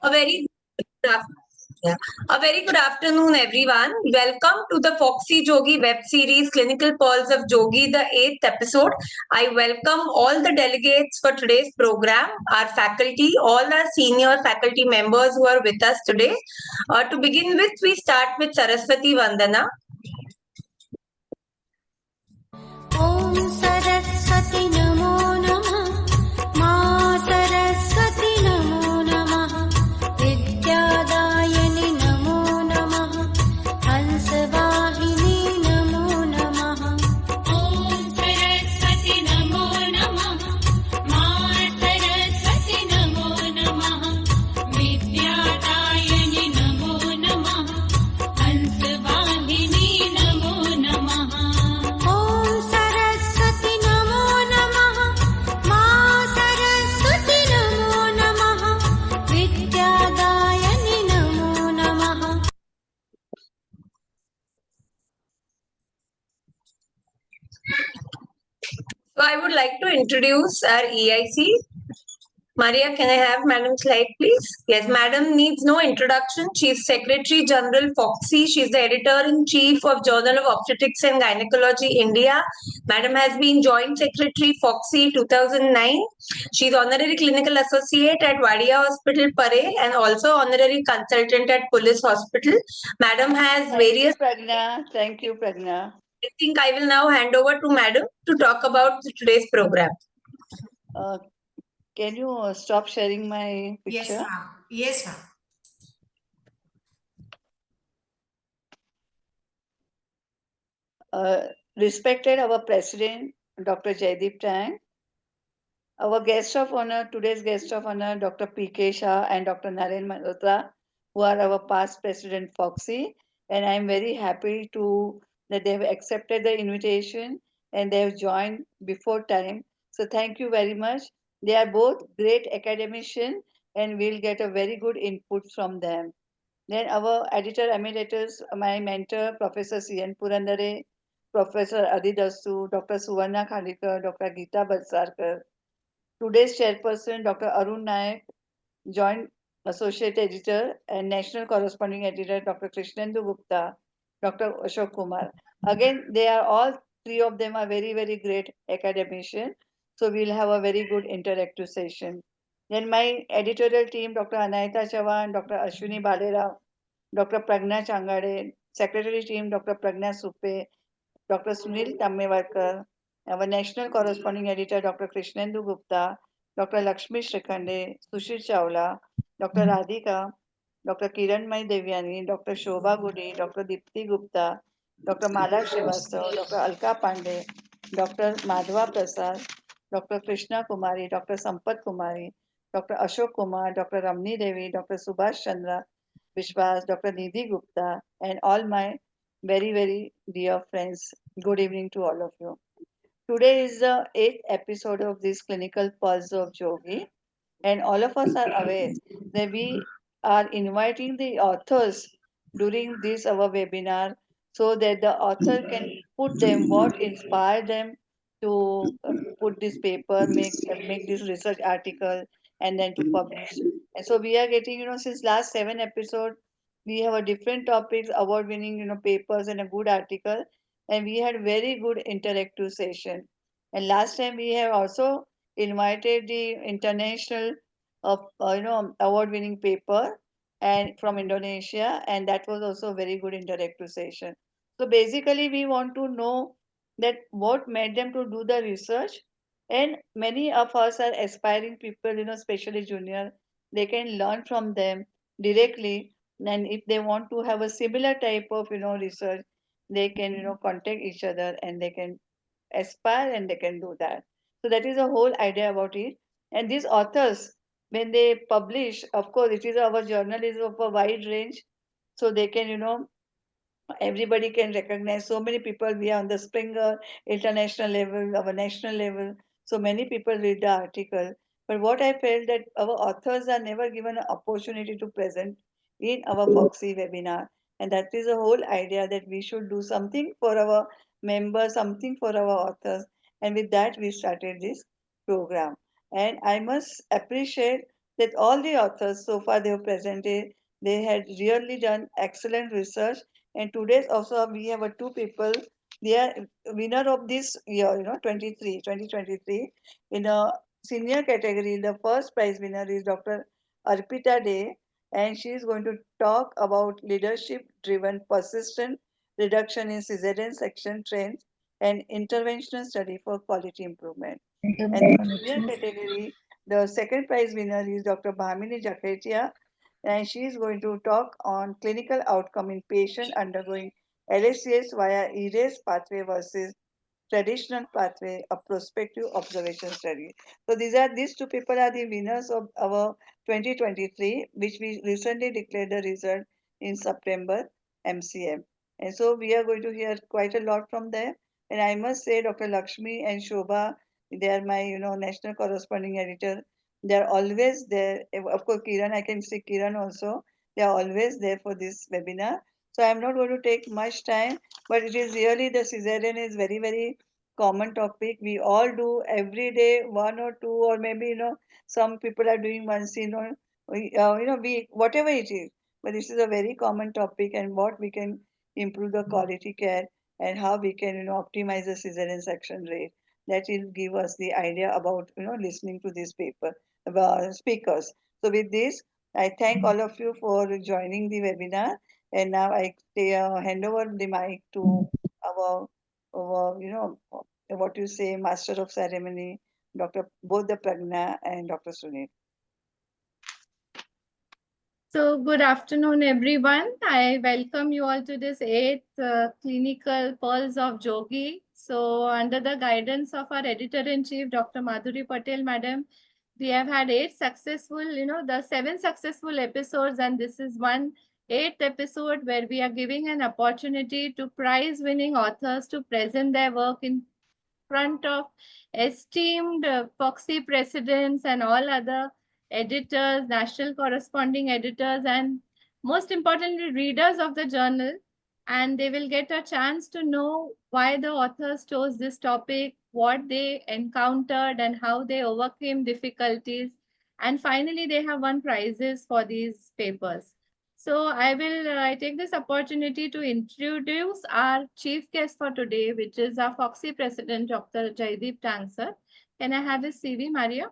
A very good yeah. A very good afternoon, everyone. Welcome to the FOGSI JOGI web series Clinical Pearls of JOGI, the 8th episode. I welcome all the delegates for today's program, our faculty, all our senior faculty members who are with us today. To begin with, we start with Saraswati Vandana. ॐ सरस्वती नमो नमः मा सरस्वती नमो नमः विद्यादायिनि नमो नमः हंसवाहिनी नमो नमः ॐ सरस्वती नमो नमः मा सरस्वती नमो नमः विद्यादायिनि नमो नमः हंसवाहिनी नमो नमः ॐ सरस्वती नमो नमः मा सरस्वती नमो नमः विद्यादायिनि नमो नमः So, I would like to introduce our EIC. Maria, can I have Madam's slide, please? Yes, Madam needs no introduction. She is Secretary General FOGSI. She is the Editor-in-Chief of Journal of Obstetrics and Gynecology, India. Madam has been Joint Secretary FOGSI 2009. She is Honorary Clinical Associate at Wadia Hospital, Pare, and also Honorary Consultant at Police Hospital. Madam has various... Thank you, Pragna. I think I will now hand over to Madam to talk about today's program. Can you stop sharing my picture? Yes, ma'am. Yes, ma'am. Respected our President, Dr. Jaideep Tang, our guest of honor, today's guest of honor, Dr. P.K. Shah and Dr. Naren Malhotra, who are our past President FOGSI, and I'm very happy that they have accepted the invitation and they have joined before time. So thank you very much. They are both great academicians and we'll get a very good input from them. Then our editor emeritus, my mentor, Professor C.N. Purandare, Professor Adidasu, Dr. Suvarna Khalikar, Dr. Geeta Balsarkar. Today's chairperson, Dr. Arun Nayak, Joint Associate Editor and National Corresponding Editor, Dr. Krishnendu Gupta, Dr. Ashok Kumar. Again, they are all three of them are very, very great academicians. So we'll have a very good interactive session. Then my editorial team, Dr. Anayata Chavan, Dr. Ashwini Balera, Dr. Pragna Changade, secretary team, Dr. Pragna Suppe, Dr. Sunil Tammewarkar, our national corresponding editor, Dr. Krishnendu Gupta, Dr. Lakshmi Shrikhande, Sushil Chawla, Dr. Radhika, Dr. Kiranmay Devyani, Dr. Shobha Gudi, Dr. Dipti Gupta, Dr. Mala Srivastav, Dr. Alka Pandey, Dr. Madhva Prasad, Dr. Krishna Kumari, Dr. Sampat Kumari, Dr. Ashok Kumar, Dr. Ramni Devi, Dr. Subhash Chandra Vishwas, Dr. Nidhi Gupta, and all my very, very dear friends. Good evening to all of you. Today is the 8th episode of this clinical pulse of Jogi, and all of us are aware that we are inviting the authors during this our webinar so that the author can put them what inspired them to put this paper, make this research article, and then to publish. And so we are getting, since last 7 episodes, we have a different topics, award-winning, papers and a good article, and we had very good interactive session. And last time we have also invited the international, award-winning paper and from Indonesia, and that was also a very good interactive session. So basically, we want to know that what made them to do the research, and many of us are aspiring people, especially junior, they can learn from them directly, and if they want to have a similar type of research, they can contact each other and they can aspire and they can do that. So that is the whole idea about it. And these authors, when they publish, of course, it is our journal is of a wide range, so they can everybody can recognize. So many people, we are on the Springer international level, our national level, so many people read the article. But what I felt that our authors are never given an opportunity to present in our FOGSI webinar, and that is the whole idea, that we should do something for our members, something for our authors, and with that we started this program. And I must appreciate that all the authors so far they have presented, they had really done excellent research. And today also we have two people. They are winner of this year, 2023. In a senior category, the first prize winner is Dr. Arpita Day, and she is going to talk about leadership-driven persistent reduction in cesarean section trends and interventional study for quality improvement. And the junior category, the second prize winner is Dr. Bhamini Jaketia, and she is going to talk on clinical outcome in patient undergoing LACS via ERASE pathway versus traditional pathway, a prospective observation study. So these two people are the winners of our 2023, which we recently declared the result in September MCM. And so we are going to hear quite a lot from them. And I must say, Dr. Lakshmi and Shobha, they are my, national corresponding editor. They are always there. Of course, Kiran, I can see Kiran also. They are always there for this webinar. So I'm not going to take much time, but it is really the cesarean is very, very common topic. We all do every day, one or two, or maybe, some people are doing once, we, whatever it is. But this is a very common topic and what we can improve the quality care and how we can, optimize the cesarean section rate. That will give us the idea about, listening to this paper, speakers. So with this, I thank all of you for joining the webinar. And now I hand over the mic to our what you say, Master of Ceremony, Dr. both the Pragna and Dr. Sunil. So good afternoon, everyone. I welcome you all to this 8th Clinical Pearls of JOGI. So under the guidance of our Editor-in-Chief, Dr. Madhuri Patel, Madam, we have had 8 successful, the 7 successful episodes, and this is one 8th episode where we are giving an opportunity to prize-winning authors to present their work in front of esteemed FOGSI presidents and all other editors, national corresponding editors, and most importantly, readers of the journal. And they will get a chance to know why the authors chose this topic, what they encountered, and how they overcame difficulties. And finally, they have won prizes for these papers. So I take this opportunity to introduce our chief guest for today, which is our FOGSI president, Dr. Jaideep Tang, sir. Can I have his CV, Maria?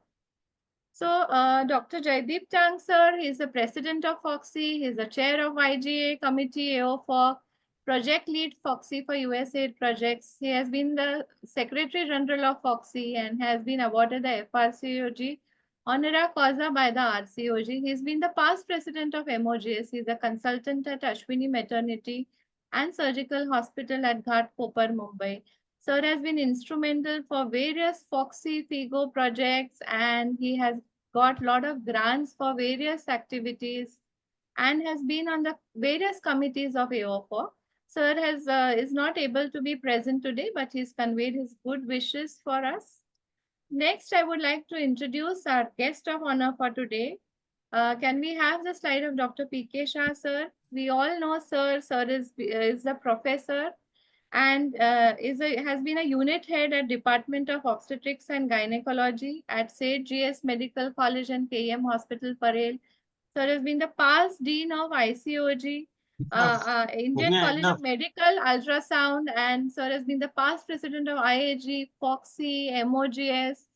So Dr. Jaideep Tang, sir, he is the president of FOGSI. He is the chair of IGA committee, AOFOG, project lead FOGSI for USAID projects. He has been the secretary general of FOGSI and has been awarded the FRCOG honora causa by the RCOG. He's been the past president of MOGS. He's a consultant at Ashwini Maternity and Surgical Hospital at Ghatkopar, Mumbai. Sir has been instrumental for various FOGSI FIGO projects, and he has got a lot of grants for various activities and has been on the various committees of AOFOG. Sir is not able to be present today, but he's conveyed his good wishes for us. Next, I would like to introduce our guest of honor for today. Can we have the slide of Dr. P.K. Shah, sir? We all know Sir. Sir is a professor and has been a unit head at Department of Obstetrics and Gynecology at St. G.S. Medical College and KM Hospital, Parel. Sir has been the past dean of ICOG, Indian College of Medical Ultrasound, and Sir has been the past president of IAG, FOGSI, MOGS,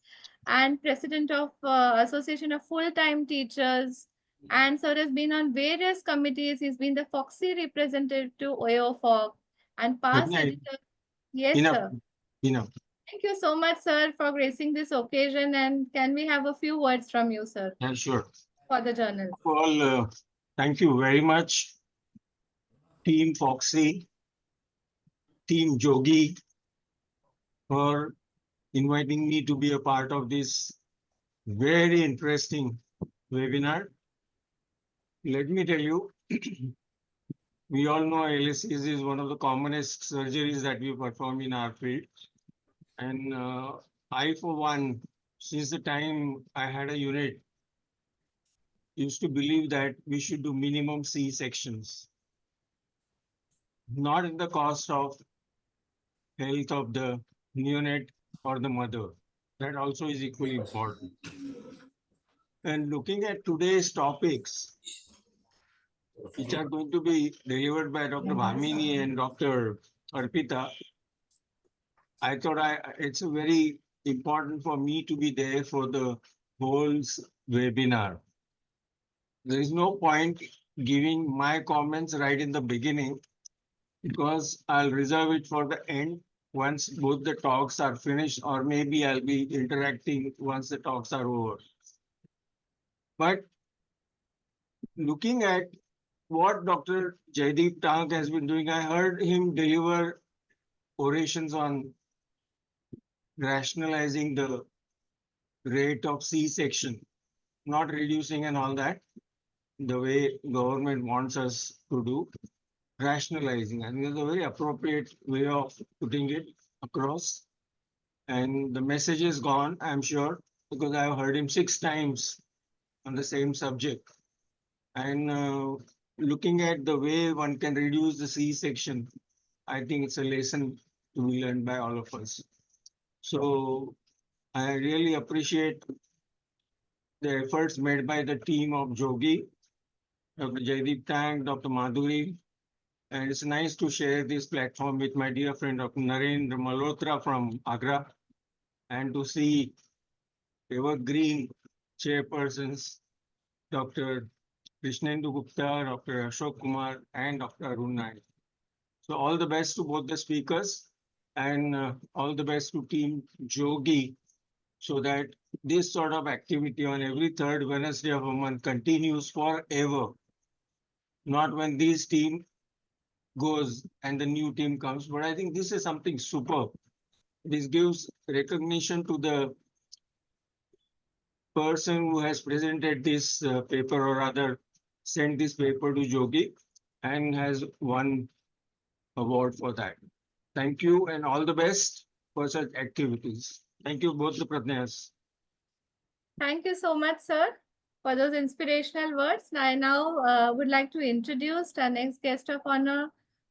and president of Association of Full-Time Teachers. And Sir has been on various committees. He's been the FOGSI representative to AOFOG and past editor. Yes, sir. Enough. Thank you so much, sir, for gracing this occasion. And can we have a few words from you, sir? Yeah, sure. For the journal. Well, thank you very much, Team FOGSI, Team JOGI, for inviting me to be a part of this very interesting webinar. Let me tell you, we all know LACS is one of the commonest surgeries that we perform in our field. And I, for one, since the time I had a unit, used to believe that we should do minimum C sections, not at the cost of health of the neonate or the mother. That also is equally important. And looking at today's topics, which are going to be delivered by Dr. Bhamini and Dr. Arpita, I thought it's very important for me to be there for the whole webinar. There is no point giving my comments right in the beginning because I'll reserve it for the end once both the talks are finished, or maybe I'll be interacting once the talks are over. But looking at what Dr. Jaideep Tank has been doing, I heard him deliver orations on rationalizing the rate of C-section, not reducing and all that, the way government wants us to do, rationalizing. I think it's a very appropriate way of putting it across. And the message is gone, I'm sure, because I've heard him 6 times on the same subject. And looking at the way one can reduce the C-section, I think it's a lesson to be learned by all of us. So I really appreciate the efforts made by the team of JOGI, Dr. Jaideep Tank, Dr. Madhuri, and it's nice to share this platform with my dear friend Dr. Narendra Malhotra from Agra, and to see evergreen chairpersons, Dr. Krishnendu Gupta, Dr. Ashok Kumar, and Dr. Arun Naik. So all the best to both the speakers, and all the best to Team JOGI, so that this sort of activity on every third Wednesday of a month continues forever. Not when this team goes and the new team comes, but I think this is something superb. This gives recognition to the person who has presented this paper, or rather sent this paper to JOGI and has won award for that. Thank you and all the best for such activities. Thank you both the Pratnyas. Thank you so much, sir, for those inspirational words. I now would like to introduce our next guest of honor,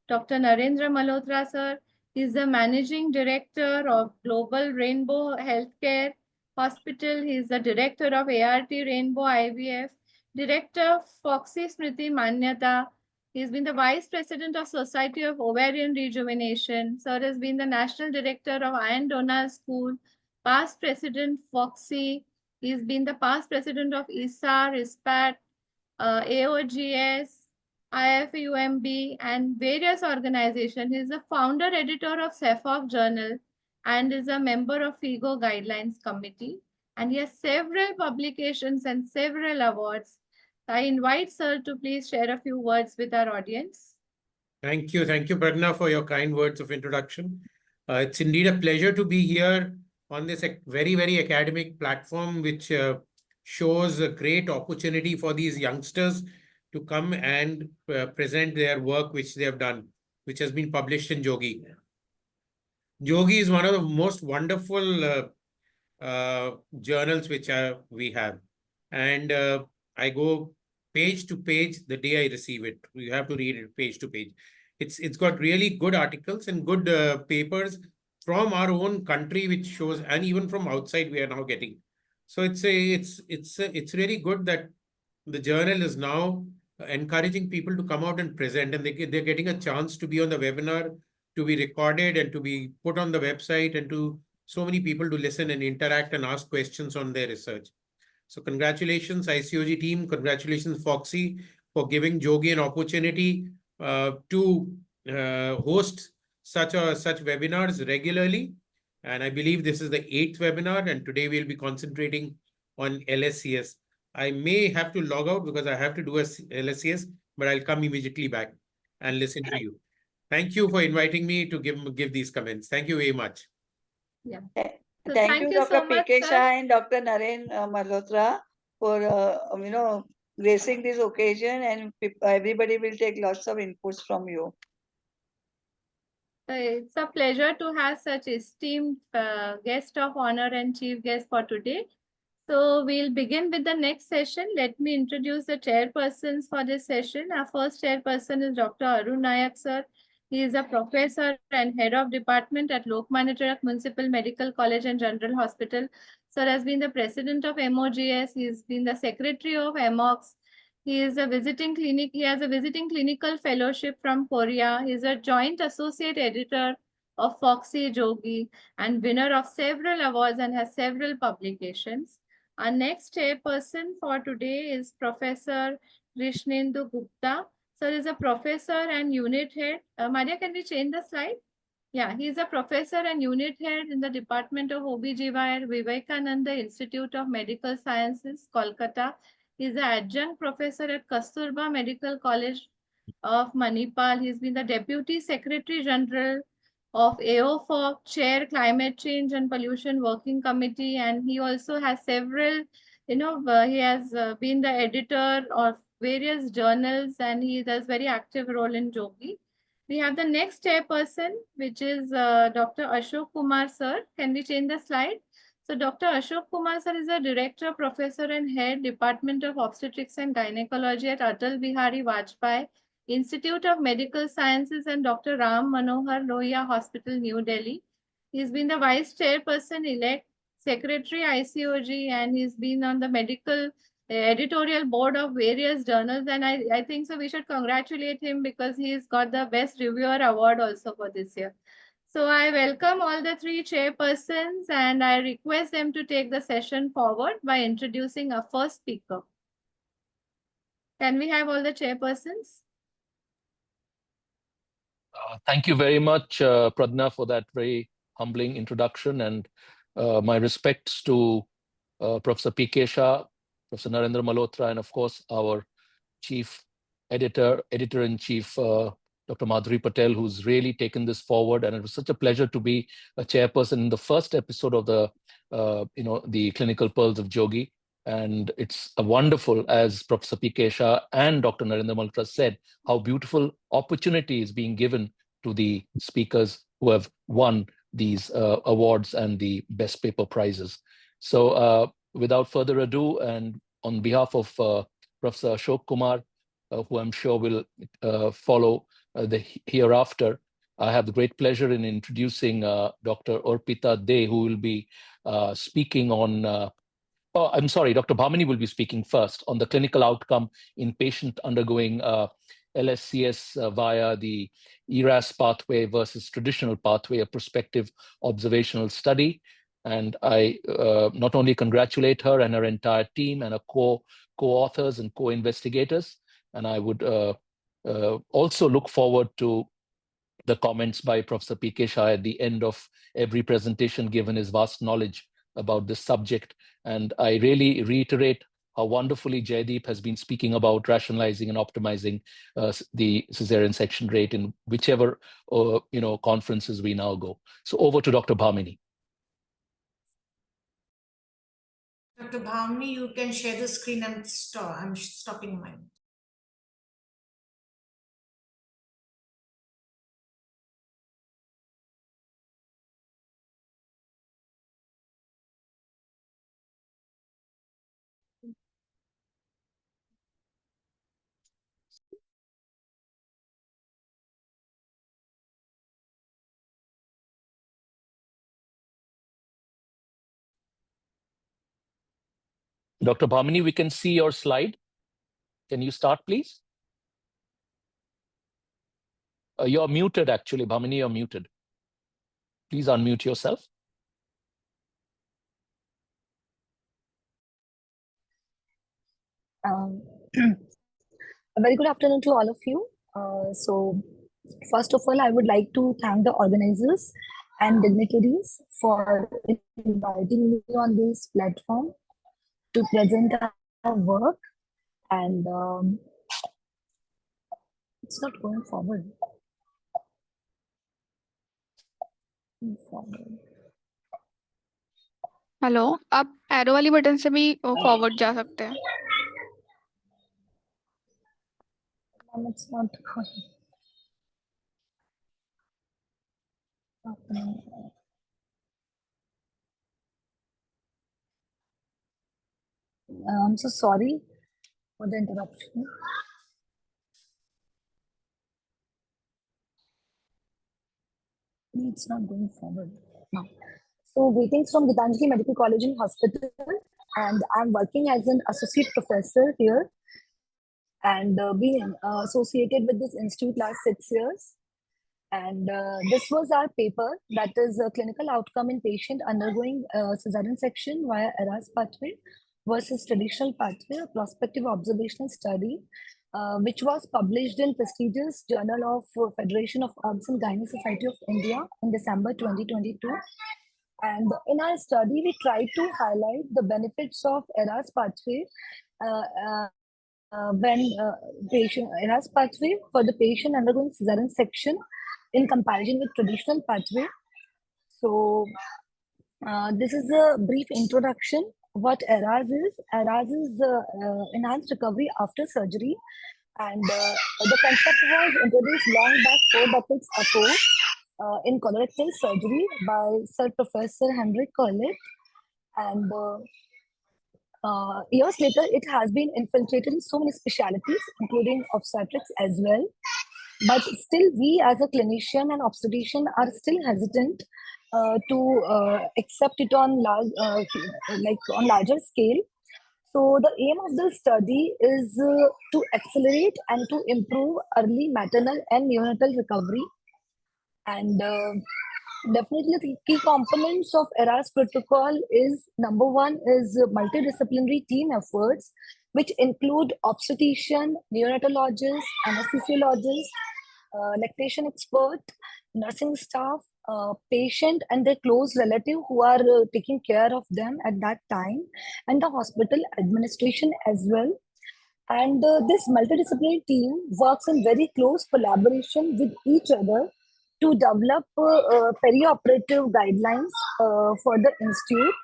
Dr. Narendra Malhotra, sir. He is the Managing Director of Global Rainbow Healthcare Hospital. He is the Director of ART Rainbow IVF, Director FOGSI Smriti Manyata. He has been the Vice President of Society of Ovarian Rejuvenation. Sir has been the National Director of Iron Donor School, past President FOGSI. He's been the past president of ISAR, ISPAT, AOGS, IFUMB, and various organizations. He's the founder editor of CEPHOG Journal and is a member of FIGO Guidelines Committee. And he has several publications and several awards. I invite sir to please share a few words with our audience. Thank you, Pragna, for your kind words of introduction. It's indeed a pleasure to be here on this very, very academic platform, which shows a great opportunity for these youngsters to come and present their work which they have done, which has been published in JOGI. JOGI is one of the most wonderful journals which we have. And I go page to page the day I receive it. You have to read it page to page. It's got really good articles and good papers from our own country, which shows, and even from outside we are now getting. So it's really good that the journal is now encouraging people to come out and present, and they're getting a chance to be on the webinar, to be recorded and to be put on the website, and to so many people to listen and interact and ask questions on their research. So congratulations, ICOG team. Congratulations, FOGSI, for giving JOGI an opportunity to host such webinars regularly. And I believe this is the 8th webinar, and today we'll be concentrating on LSCS. I may have to log out because I have to do a LSCS, but I'll come immediately back and listen to you. Thank you for inviting me to give these comments. Thank you very much. Yeah. So So thank you, Dr. so much, P.K. sir. Shah and Dr. Naren Malhotra for gracing this occasion, and everybody will take lots of inputs from you. It's a pleasure to have such esteemed guest of honor and chief guest for today. So we'll begin with the next session. Let me introduce the chairpersons for this session. Our first chairperson is Dr. Arun Naik, sir. He is a professor and head of department at Lokmanya Tilak Municipal Medical College and General Hospital. Sir has been the president of MOGS. He's been the secretary of MOGS. He is a visiting clinic. He has a visiting clinical fellowship from Korea. He is a joint associate editor of FOGSI JOGI and winner of several awards and has several publications. Our next chairperson for today is Professor Krishnendu Gupta. Sir is a professor and unit head. Maria, can we change the slide? Yeah, he is a professor and unit head in the Department of OBGYN, Vivekananda Institute of Medical Sciences, Kolkata. He is an adjunct professor at Kasturba Medical College of Manipal. He's been the Deputy Secretary General of AOFOG, Chair Climate Change and Pollution Working Committee, and he also has several, he has been the editor of various journals, and he does very active role in JOGI. We have the next chairperson, which is Dr. Ashok Kumar sir. Can we change the slide? So Dr. Ashok Kumar sir is a director, professor and head Department of Obstetrics and Gynecology at Atal Bihari Vajpayee Institute of Medical Sciences and Dr. Ram Manohar Lohia Hospital, New Delhi. He's been the vice chairperson elect, secretary ICOG, and he's been on the medical editorial board of various journals. And I think so we should congratulate him because he's got the best reviewer award also for this year. So I welcome all the three chairpersons and I request them to take the session forward by introducing our first speaker. Can we have all the chairpersons? Thank you very much, Pradna, for that very humbling introduction, and my respects to Professor P.K. Shah, Professor Narendra Malhotra, and of course our chief editor-in-chief, Dr. Madhuri Patel, who's really taken this forward. And it was such a pleasure to be a chairperson in the first episode of the Clinical Pearls of JOGI. And it's a wonderful, as Professor P.K. Shah and Dr. Narendra Malhotra said, how beautiful opportunity is being given to the speakers who have won these awards and the best paper prizes. So without further ado, and on behalf of Professor Ashok Kumar, who I'm sure will follow the hereafter, I have the great pleasure in introducing Dr. Orpita De, who will be speaking on I'm sorry, Dr. Bhamini will be speaking first on the clinical outcome in patient undergoing LSCS via the ERAS pathway versus traditional pathway, a prospective observational study. And I not only congratulate her and her entire team and her co-authors and co-investigators, and I would also look forward to the comments by Professor P.K. Shah at the end of every presentation, given his vast knowledge about this subject. And I really reiterate how wonderfully Jaideep has been speaking about rationalizing and optimizing the cesarean section rate in whichever conferences we now go. So over to Dr. Bhamini. Dr. Bhamini, you can share the screen. I'm stopping mine. Dr. Bhamini, we can see your slide. Can you start, please? You're muted, actually. Bhamini, you're muted. Please unmute yourself. A very good afternoon to all of you. So, first of all, I would like to thank the organizers and dignitaries for inviting me on this platform to present our work. And it's not going forward. Hello, आप arrow वाली button से भी forward जा सकते हैं। It's not going. I'm so sorry for the interruption. It's not going forward now. So greetings from Gitanjali Medical College and Hospital, and I'm working as an associate professor here, and been associated with this institute last 6 years. And this was our paper, that is a clinical outcome in patient undergoing cesarean section via ERAS pathway versus traditional pathway, a prospective observational study, which was published in prestigious Journal of Federation of Obs and Gynae Society of India in December 2022. And in our study, we tried to highlight the benefits of ERAS pathway when patient ERAS pathway for the patient undergoing cesarean section in comparison with traditional pathway. So this is a brief introduction. What ERAS is? ERAS is enhanced recovery after surgery, and the concept was introduced long back 4 decades ago in colorectal surgery by Sir Professor Henrik Curlet, and years later it has been infiltrated in so many specialties, including obstetrics as well. But still, we as a clinician and obstetrician are still hesitant to accept it on large, on larger scale. So the aim of the study is to accelerate and to improve early maternal and neonatal recovery. And definitely the key components of ERAS protocol is, number one is multidisciplinary team efforts, which include obstetrician, neonatologist, anesthesiologist, lactation expert, nursing staff, patient and their close relative who are taking care of them at that time, and the hospital administration as well. And this multidisciplinary team works in very close collaboration with each other to develop perioperative guidelines for the institute,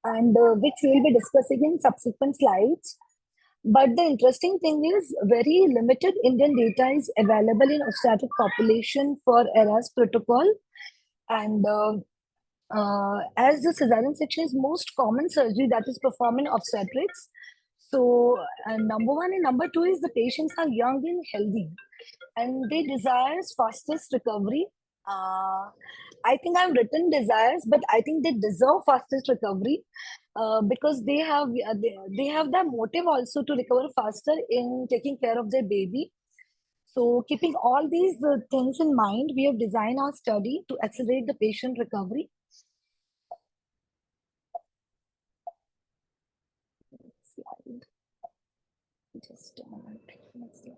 and which we'll be discussing in subsequent slides. But the interesting thing is, very limited Indian data is available in obstetric population for ERAS protocol. And as the cesarean section is most common surgery that is performed in obstetrics, so number one and number two is the patients are young and healthy, and they desires fastest recovery. I think I've written desires, but I think they deserve fastest recovery because they have that motive also to recover faster in taking care of their baby. So keeping all these things in mind, we have designed our study to accelerate the patient recovery. Slide. Just next slide.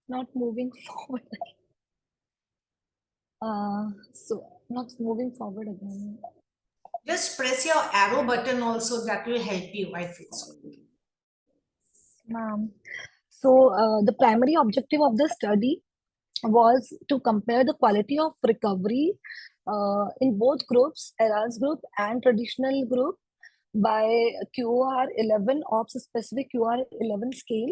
Not moving forward. So not moving forward again. Just press your arrow button also, that will help you, I feel so. So the primary objective of the study was to compare the quality of recovery in both groups, ERAS group and traditional group, by QR11 OPS specific QR11 scale.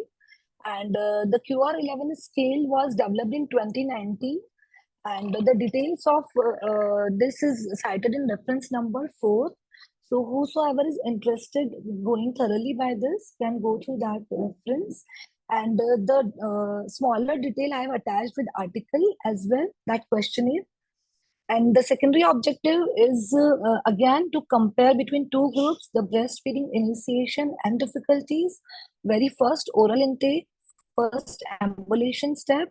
And the QR11 scale was developed in 2019, and the details of this is cited in reference number 4. So whosoever is interested going thoroughly by this can go to that reference. And the smaller detail I have attached with article as well, that questionnaire. And the secondary objective is again to compare between two groups, the breastfeeding initiation and difficulties, very first oral intake, first ambulation step,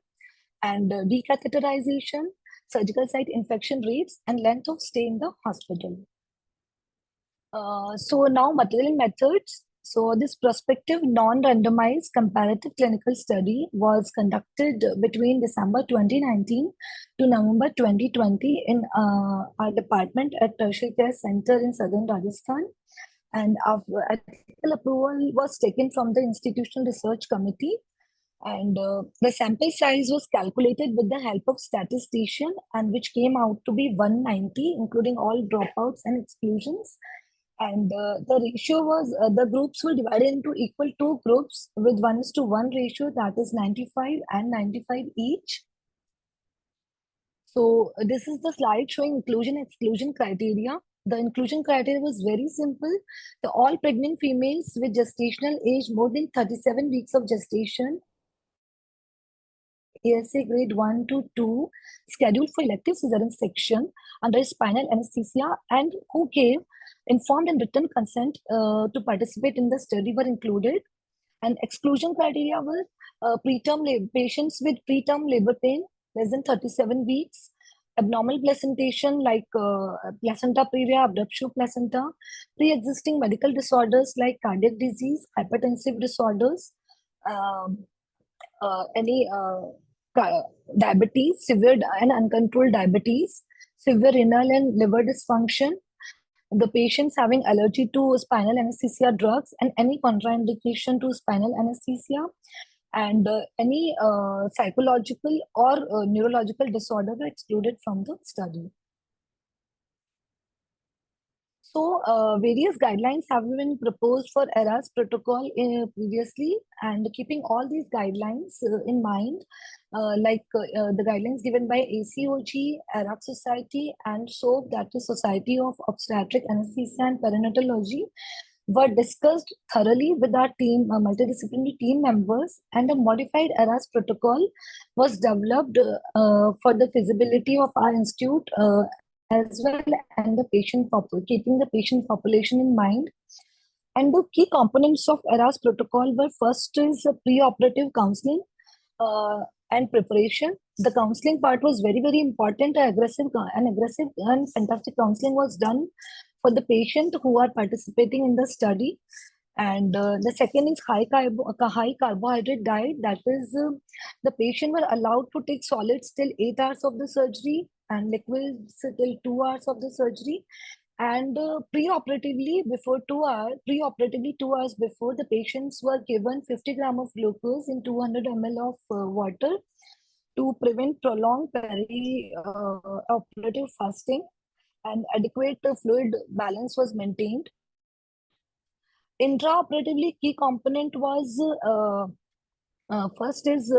and decatheterization, surgical site infection rates, and length of stay in the hospital. So now material methods. So this prospective non-randomized comparative clinical study was conducted between December 2019 to November 2020 in our department at Tertiary Care Center in Southern Rajasthan. And ethical approval was taken from the Institutional Research Committee. And the sample size was calculated with the help of statistician, and which came out to be 190, including all dropouts and exclusions. And the ratio was, the groups were divided into equal two groups with 1:1 ratio, that is 95 and 95 each. So this is the slide showing inclusion exclusion criteria. The inclusion criteria was very simple. The all pregnant females with gestational age more than 37 weeks of gestation, ASA grade 1 to 2 scheduled for elective cesarean section under spinal anesthesia and who gave informed and written consent to participate in the study were included. And exclusion criteria were patients with preterm labor pain less than 37 weeks, abnormal placentation like placenta previa, abruptio placenta, pre-existing medical disorders like cardiac disease, hypertensive disorders, any diabetes, severe and uncontrolled diabetes, severe renal and liver dysfunction, the patients having allergy to spinal anesthesia drugs and any contraindication to spinal anesthesia, and any psychological or neurological disorder were excluded from the study. So various guidelines have been proposed for ERAS protocol previously, and keeping all these guidelines in mind, the guidelines given by ACOG, ERAC Society, and SOAP, that is Society of Obstetric Anesthesia and Perinatology, were discussed thoroughly with our team, multidisciplinary team members, and a modified ERAS protocol was developed for the feasibility of our institute as well, and the keeping the patient population in mind. And the key components of ERAS protocol were: first is pre-operative counseling and preparation. The counseling part was very, very important. Aggressive and fantastic counseling was done for the patient who are participating in the study. And the second is high carbohydrate diet. That is, the patient were allowed to take solids till 8 hours of the surgery and liquids till 2 hours of the surgery. And pre-operatively 2 hours before, the patients were given 50 grams of glucose in 200 ml of water to prevent prolonged operative fasting, and adequate fluid balance was maintained. Intraoperatively, key component was first is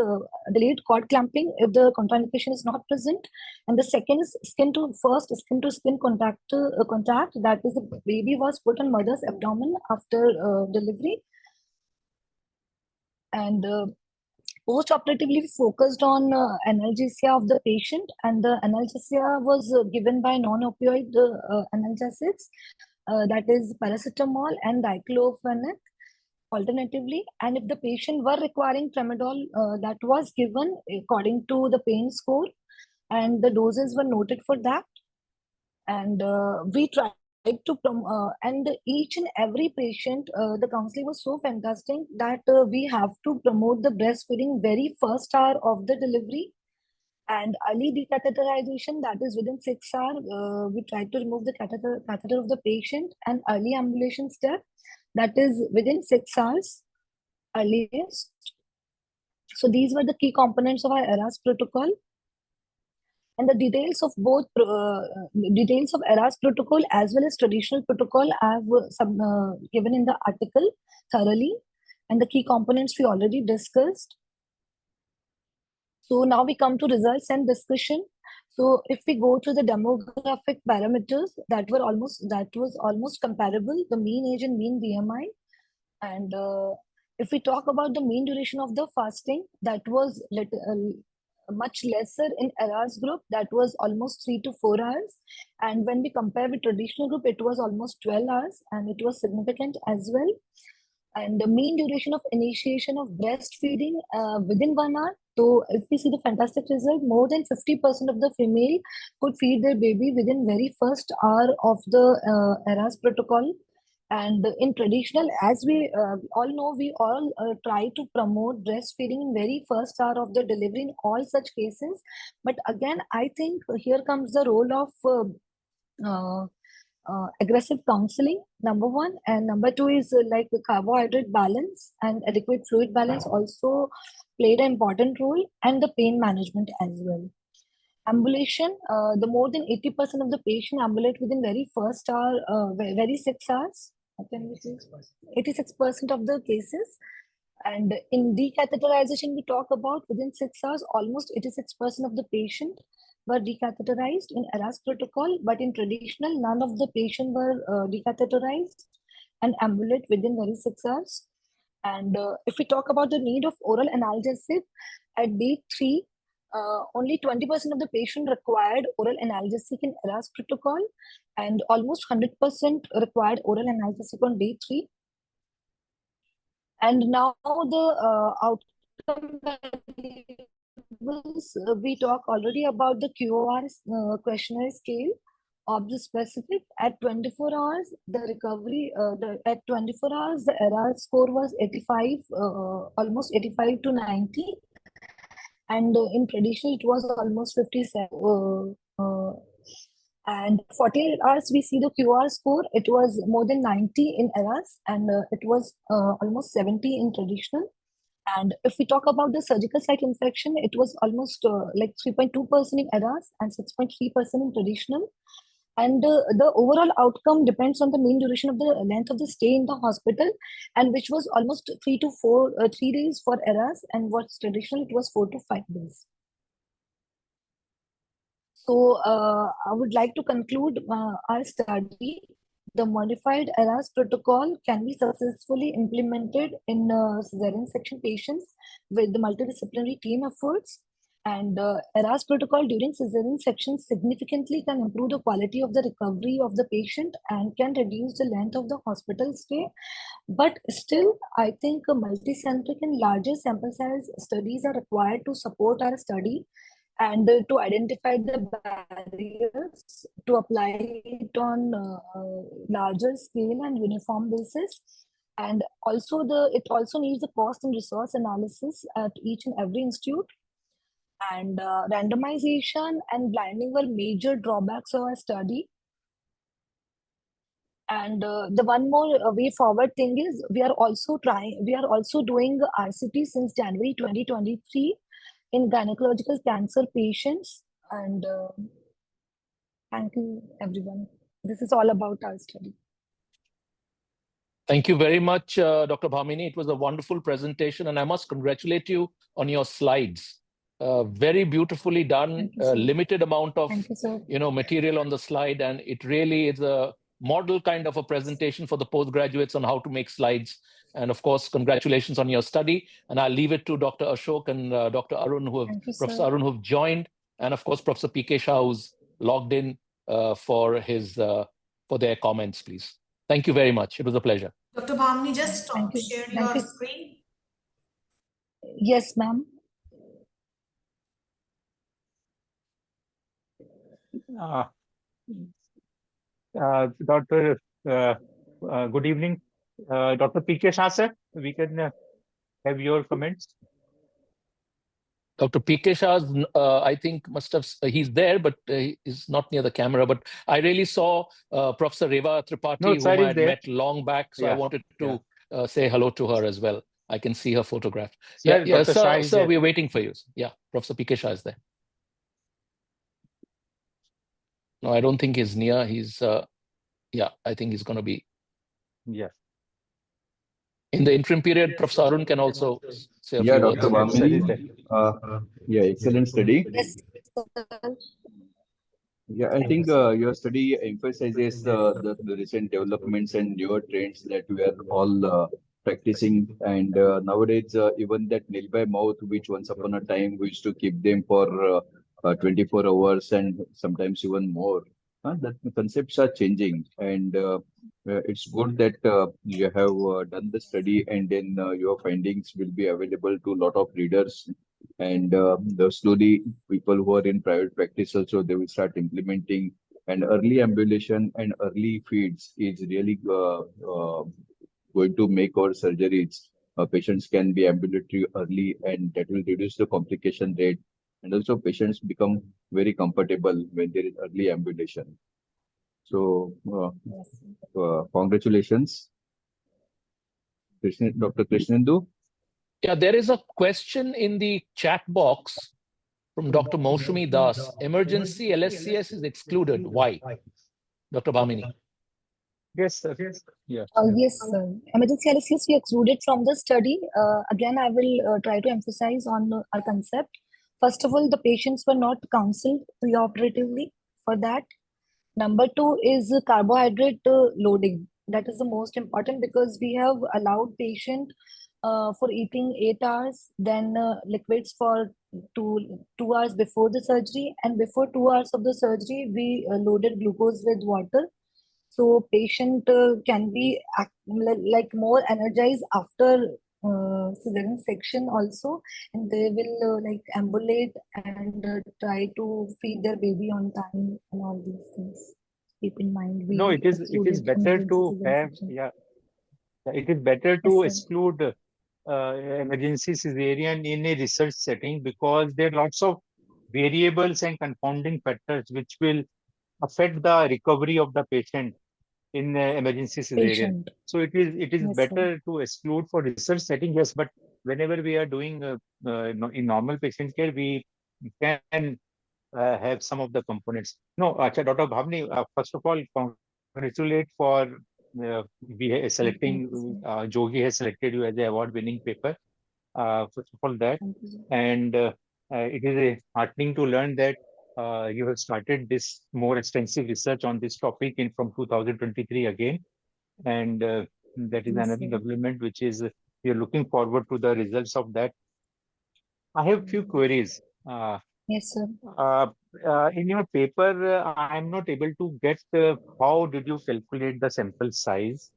delayed cord clamping if the contraindication is not present, and the second is skin to skin contact. That is, the baby was put on mother's abdomen after delivery, and post-operatively focused on analgesia of the patient, and the analgesia was given by non-opioid analgesics, that is paracetamol and diclofenac alternatively. And if the patient were requiring tramadol, that was given according to the pain score, and the doses were noted for that. And we tried to and each and every patient, the counseling was so fantastic that we have to promote the breastfeeding very first hour of the delivery, and early decatheterization, that is within 6 hours. We tried to remove the catheter of the patient, and early ambulation step, that is within 6 hours earliest. So these were the key components of our ERAS protocol. And the details of both details of ERAS protocol as well as traditional protocol I have given in the article thoroughly, and the key components we already discussed. So now we come to results and discussion. So if we go to the demographic parameters, that was almost comparable, the mean age and mean BMI. And if we talk about the mean duration of the fasting, that was much lesser in ERAS group, that was almost 3 to 4 hours. And when we compare with traditional group, it was almost 12 hours, and it was significant as well. And the mean duration of initiation of breastfeeding within 1 hour. So if we see the fantastic result, more than 50% of the female could feed their baby within very first hour of the ERAS protocol. And in traditional, as we all know, we all try to promote breastfeeding in very first hour of the delivery in all such cases. But again, I think here comes the role of aggressive counseling, number one, and number two is like the carbohydrate balance and adequate fluid balance also played an important role, and the pain management as well. Ambulation, the more than 80% of the patient ambulate within very first hour, very 6 hours. 86% of the cases. And in decatheterization, we talk about within 6 hours, almost 86% of the patient were decatheterized in ERAS protocol, but in traditional, none of the patients were decatheterized and ambulate within very 6 hours. And if we talk about the need of oral analgesic at day 3, only 20% of the patient required oral analgesic in ERAS protocol, and almost 100% required oral analgesic on day 3. And now the outcome variables, we talk already about the QOR questionnaire scale of the specific. At 24 hours, the recovery, at 24 hours, the ERAS score was 85, almost 85 to 90. And in traditional, it was almost 57. And 48 hours, we see the QR score. It was more than 90 in ERAS, and it was almost 70 in traditional. And if we talk about the surgical site infection, it was almost like 3.2% in ERAS and 6.3% in traditional. And the overall outcome depends on the mean duration of the length of the stay in the hospital, and which was almost 3 days for ERAS, and what's traditional, it was 4 to 5 days. So I would like to conclude our study. The modified ERAS protocol can be successfully implemented in cesarean section patients with the multidisciplinary team efforts. And ERAS protocol during cesarean section significantly can improve the quality of the recovery of the patient and can reduce the length of the hospital stay. But still, I think a multicentric and larger sample size studies are required to support our study and to identify the barriers to apply it on larger scale and uniform basis. And also it also needs the cost and resource analysis at each and every institute. And randomization and blinding were major drawbacks of our study. And the one more way forward thing is we are also doing RCT since January 2023 in gynecological cancer patients. And thank you, everyone. This is all about our study. Thank you very much, Dr. Bhamini. It was a wonderful presentation, and I must congratulate you on your slides. Very beautifully done. Limited amount of material on the slide, and it really is a model kind of a presentation for the postgraduates on how to make slides. And of course, congratulations on your study. And I'll leave it to Dr. Ashok and Dr. Arun, Professor Arun, who've joined, and of course, Professor P.K. Shah, who's logged in for their comments, please. Thank you very much. It was a pleasure. Dr. Bhamini, just share your screen. Yes, ma'am. Doctor, good evening. Dr. P.K. Shah, sir, we can have your comments. Dr. P.K. Shah, I think he's there, but he's not near the camera. But I really saw Professor Reva Tripathi, whom I had met long back. So I wanted to say hello to her as well. I can see her photograph. Sir, Sir, we're waiting for you. Yeah, Professor P.K. Shah is there. No, I don't think he's near. He's, I think he's going to be. Yes. In the interim period, Professor Arun can also say a few words. Dr. Bhamini, excellent study. Yes. Yeah, I think your study emphasizes the recent developments and newer trends that we are all practicing. And nowadays, even that nail by mouth, which once upon a time we used to keep them for 24 hours and sometimes even more. That the concepts are changing, and it's good that you have done the study, and then your findings will be available to a lot of readers. And slowly, people who are in private practice also, they will start implementing. And early ambulation and early feeds is really going to make our surgeries. Patients can be ambulatory early, and that will reduce the complication rate. And also patients become very comfortable when there is early ambulation. So, congratulations, Dr. Krishnendu. Yeah, there is a question in the chat box from Dr. Moushumi Das. Emergency LSCS is excluded. Why? Dr. Bhamini. Yes, sir. Yeah. Yes, sir. Emergency LSCS we excluded from the study. Again, I will try to emphasize on our concept. First of all, the patients were not counseled preoperatively for that. Number 2 is carbohydrate loading. That is the most important, because we have allowed patient for eating 8 hours, then liquids for 2 hours before the surgery, and before 2 hours of the surgery, we loaded glucose with water. So patient can be like more energized after cesarean section also, and they will like ambulate and try to feed their baby on time and all these things. Keep in mind, No, we it is excluded better emergency to cesarean have, section. yeah, it is better Yes, to sir. exclude emergency cesarean in a research setting, because there are lots of variables and confounding factors which will affect the recovery of the patient in emergency cesarean. Patient. So it is Yes, sir. better to exclude for research setting, yes, but whenever we are doing in normal patient care, we can have some of the components. No, Dr. Bhavni, first of all, congratulate for selecting, Thank you, sir. JOGI has selected you as the award-winning paper. First of all, that, Thank you, sir. and it is heartening to learn that you have started this more extensive research on this topic in from 2023 again, and that is Yes, another sir. development which is we are looking forward to the results of that. I have few queries. Yes, sir. In your paper, I'm not able to get how did you calculate the sample size?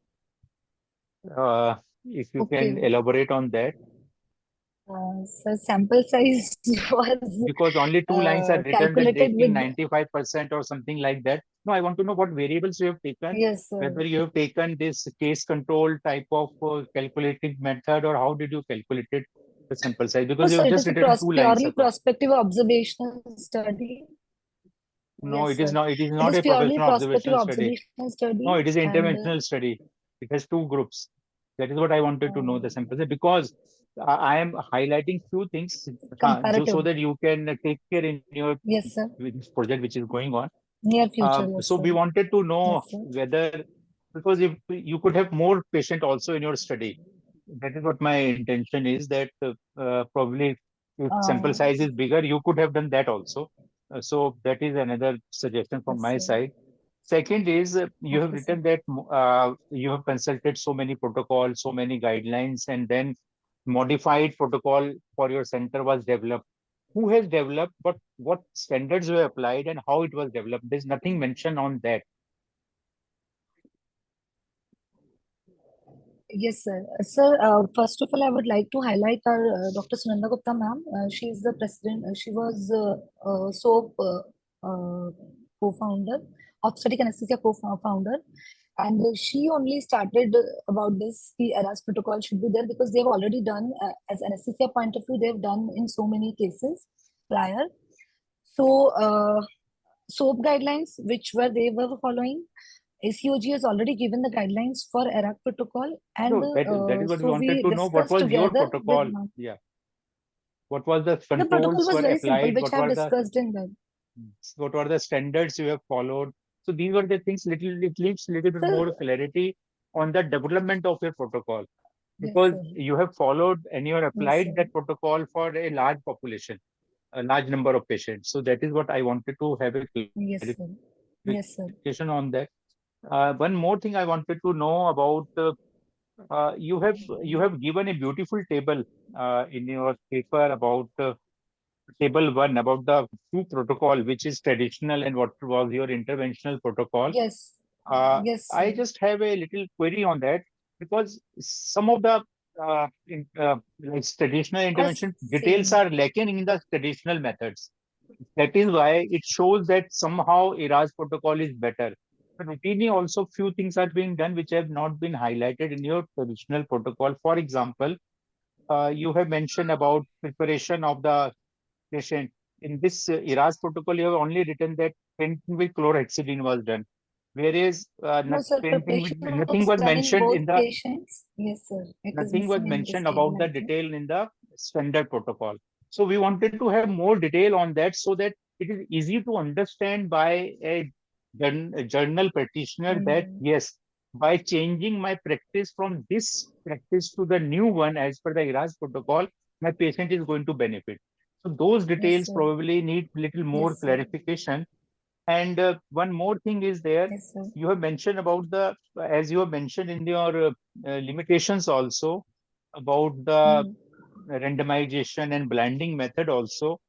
If you can Okay. elaborate on that. So sample size was Because only two lines are written that calculated taking with 95% or something like that. No, I want to know what variables you have taken, yes, sir. whether you have taken this case control type of calculating method, or how did you calculate it, the sample size? No, Because you sir, have it just is a written two lines purely across. prospective observational study. No, Yes, it is sir. not. It is It not is a purely professional prospective observational study. observational No, study, it is an and interventional study. It has two groups. That is what I wanted to know, the sample size, because I am highlighting few things so comparative. that you can take care in your Yes, sir. this project which is going on. Near future, yes, So sir. we wanted to know Yes, sir. whether, because if you could have more patient also in your study, that is what my intention is, that probably if sample size is bigger, you could have done that also. So that is another suggestion from Yes, my sir. side. Second is you have Okay, written sir. that you have consulted so many protocols, so many guidelines, and then modified protocol for your center was developed. Who has developed, what standards were applied, and how it was developed? There's nothing mentioned on that. Yes, sir. Sir, first of all, I would like to highlight our Dr. Sunanda Gupta ma'am. She is the president. She was SOAP co-founder, obstetric anesthesia co-founder, and she only started about this. The ERAS protocol should be there because they've already done, as anesthesia point of view, they've done in so many cases prior. So, SOAP guidelines, which were they were following. ACOG has already given the guidelines for ERAC protocol, and No, that is what we so wanted we to know. What discussed was your together with protocol? ma'am. Yeah. What was the The protocol controls was were very simple, applied? which I have discussed in that. What were the standards you have followed? So these were the things, it leaves little bit Sir, more clarity on the development of your protocol, yes, because sir. you have followed and you have Yes, applied sir. that protocol for a large population, a large number of patients. So that is what I wanted to have a Yes, sir. Yes, sir. clarification on that. One more thing I wanted to know about, you have given a beautiful table in your paper about table 1 about the two protocol, which is traditional and what was your interventional protocol. Yes. Uh, Yes, I sir. just have a little query on that, because some of the like traditional As intervention details same. are lacking in the traditional methods. That is why it shows that somehow ERAS protocol is better. But routinely also few things are being done which have not been highlighted in your traditional protocol. For example, you have mentioned about preparation of the patient. In this ERAS protocol, you have only written that painting with chlorhexidine was done, whereas No, sir. Preparation nothing was was done in mentioned both in the patients. Yes, sir. It is nothing was missing in this mentioned table, about the I think. detail in the standard protocol. So we wanted to have more detail on that so that it is easy to understand by a journal practitioner that yes, by changing my practice from this practice to the new one as per the ERAS protocol, my patient is going to benefit. So those Yes, details sir. probably need little more Yes, sir. clarification. And one more thing is there, Yes, sir. you have mentioned about the, as you have mentioned in your limitations also, about the Mm. randomization and blinding method also.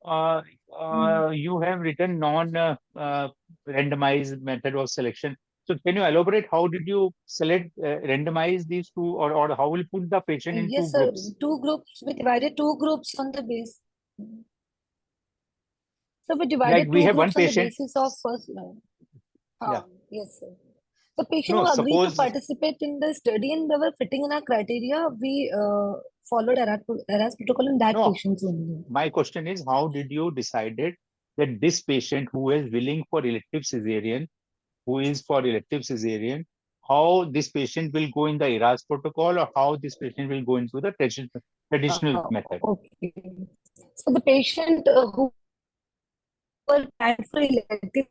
Uh, Mm. you have written randomized method of selection. So can you elaborate how did you select randomize these two, or how will you put the patient in two Yes, sir. groups? Two groups. We divided two groups on the base. So we Like divided we two have one groups on the patient. basis of first. Yeah. Yes, sir. The patient No, who agreed to suppose. participate in the study and they were fitting in our criteria, we followed ERAS protocol in that No, patients only. my question is, how did you decided that this patient who is willing for elective cesarean, how this patient will go in the ERAS protocol, or how this patient will go into the traditional method? Okay. So the patient who were planned for elective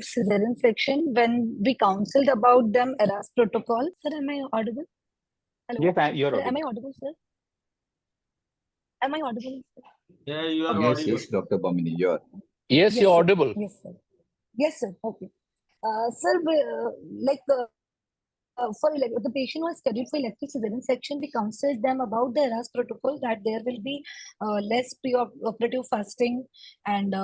cesarean section, when we counseled about them ERAS protocol. Sir, am I audible? Hello. Yes, you're Sir, am I audible. audible, sir? Am I audible, sir? Yeah, you are Okay. Yes, audible. yes, Dr. Bamini, you are. Yes, Yes, you're sir. audible. Yes, sir. Yes, sir. Okay. Sir, for the patient who was scheduled for elective cesarean section, we counseled them about the ERAS protocol that there will be less pre-operative fasting, and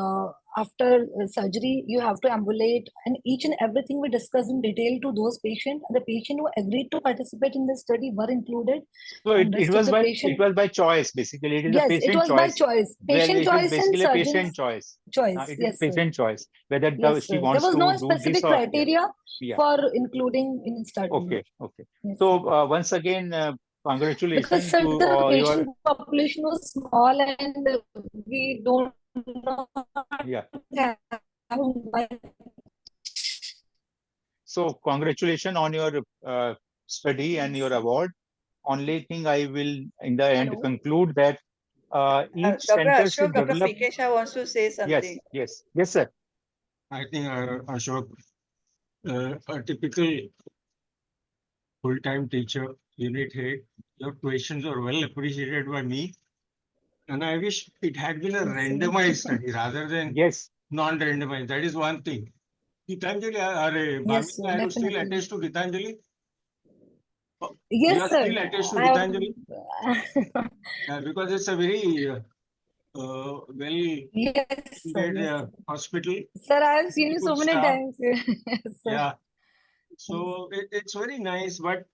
after surgery you have to ambulate, and each and everything we discussed in detail to those patients. The patient who agreed to participate in the study were included, So and it rest of was the by patient. choice, basically. It is a Yes, it patient was by choice. choice, Well, patient it is choice and basically a patient surgeon's choice. choice. It is Yes, sir. patient choice whether Yes, she sir. There wants was to no do this specific or yeah. criteria Yeah. for including in study. Okay. Okay. Yes, So sir. once again, Because congratulations sir, to the your patient population was small and we don't know yeah. how. So congratulations on your study and your award. Only thing I will in the end Hello. conclude that each Dr. center Ashok, should Dr. develop. PK Shah wants to say something. Yes, sir. I think Ashok, a typical full-time teacher, unit head, your questions are well appreciated by me. And I wish it had been a randomized study rather than Yes. non-randomized. That is one thing. Gitanjali, Yes, sir, Bhavini, are you still definitely. attached to Gitanjali? You Yes, are sir. still attached to I have. Gitanjali? Because it's a very well Yes, sir. funded Yes, sir. hospital. Sir, I have seen you so Good many staff. times. Yes, sir. Yeah. Yes, So it's very nice. But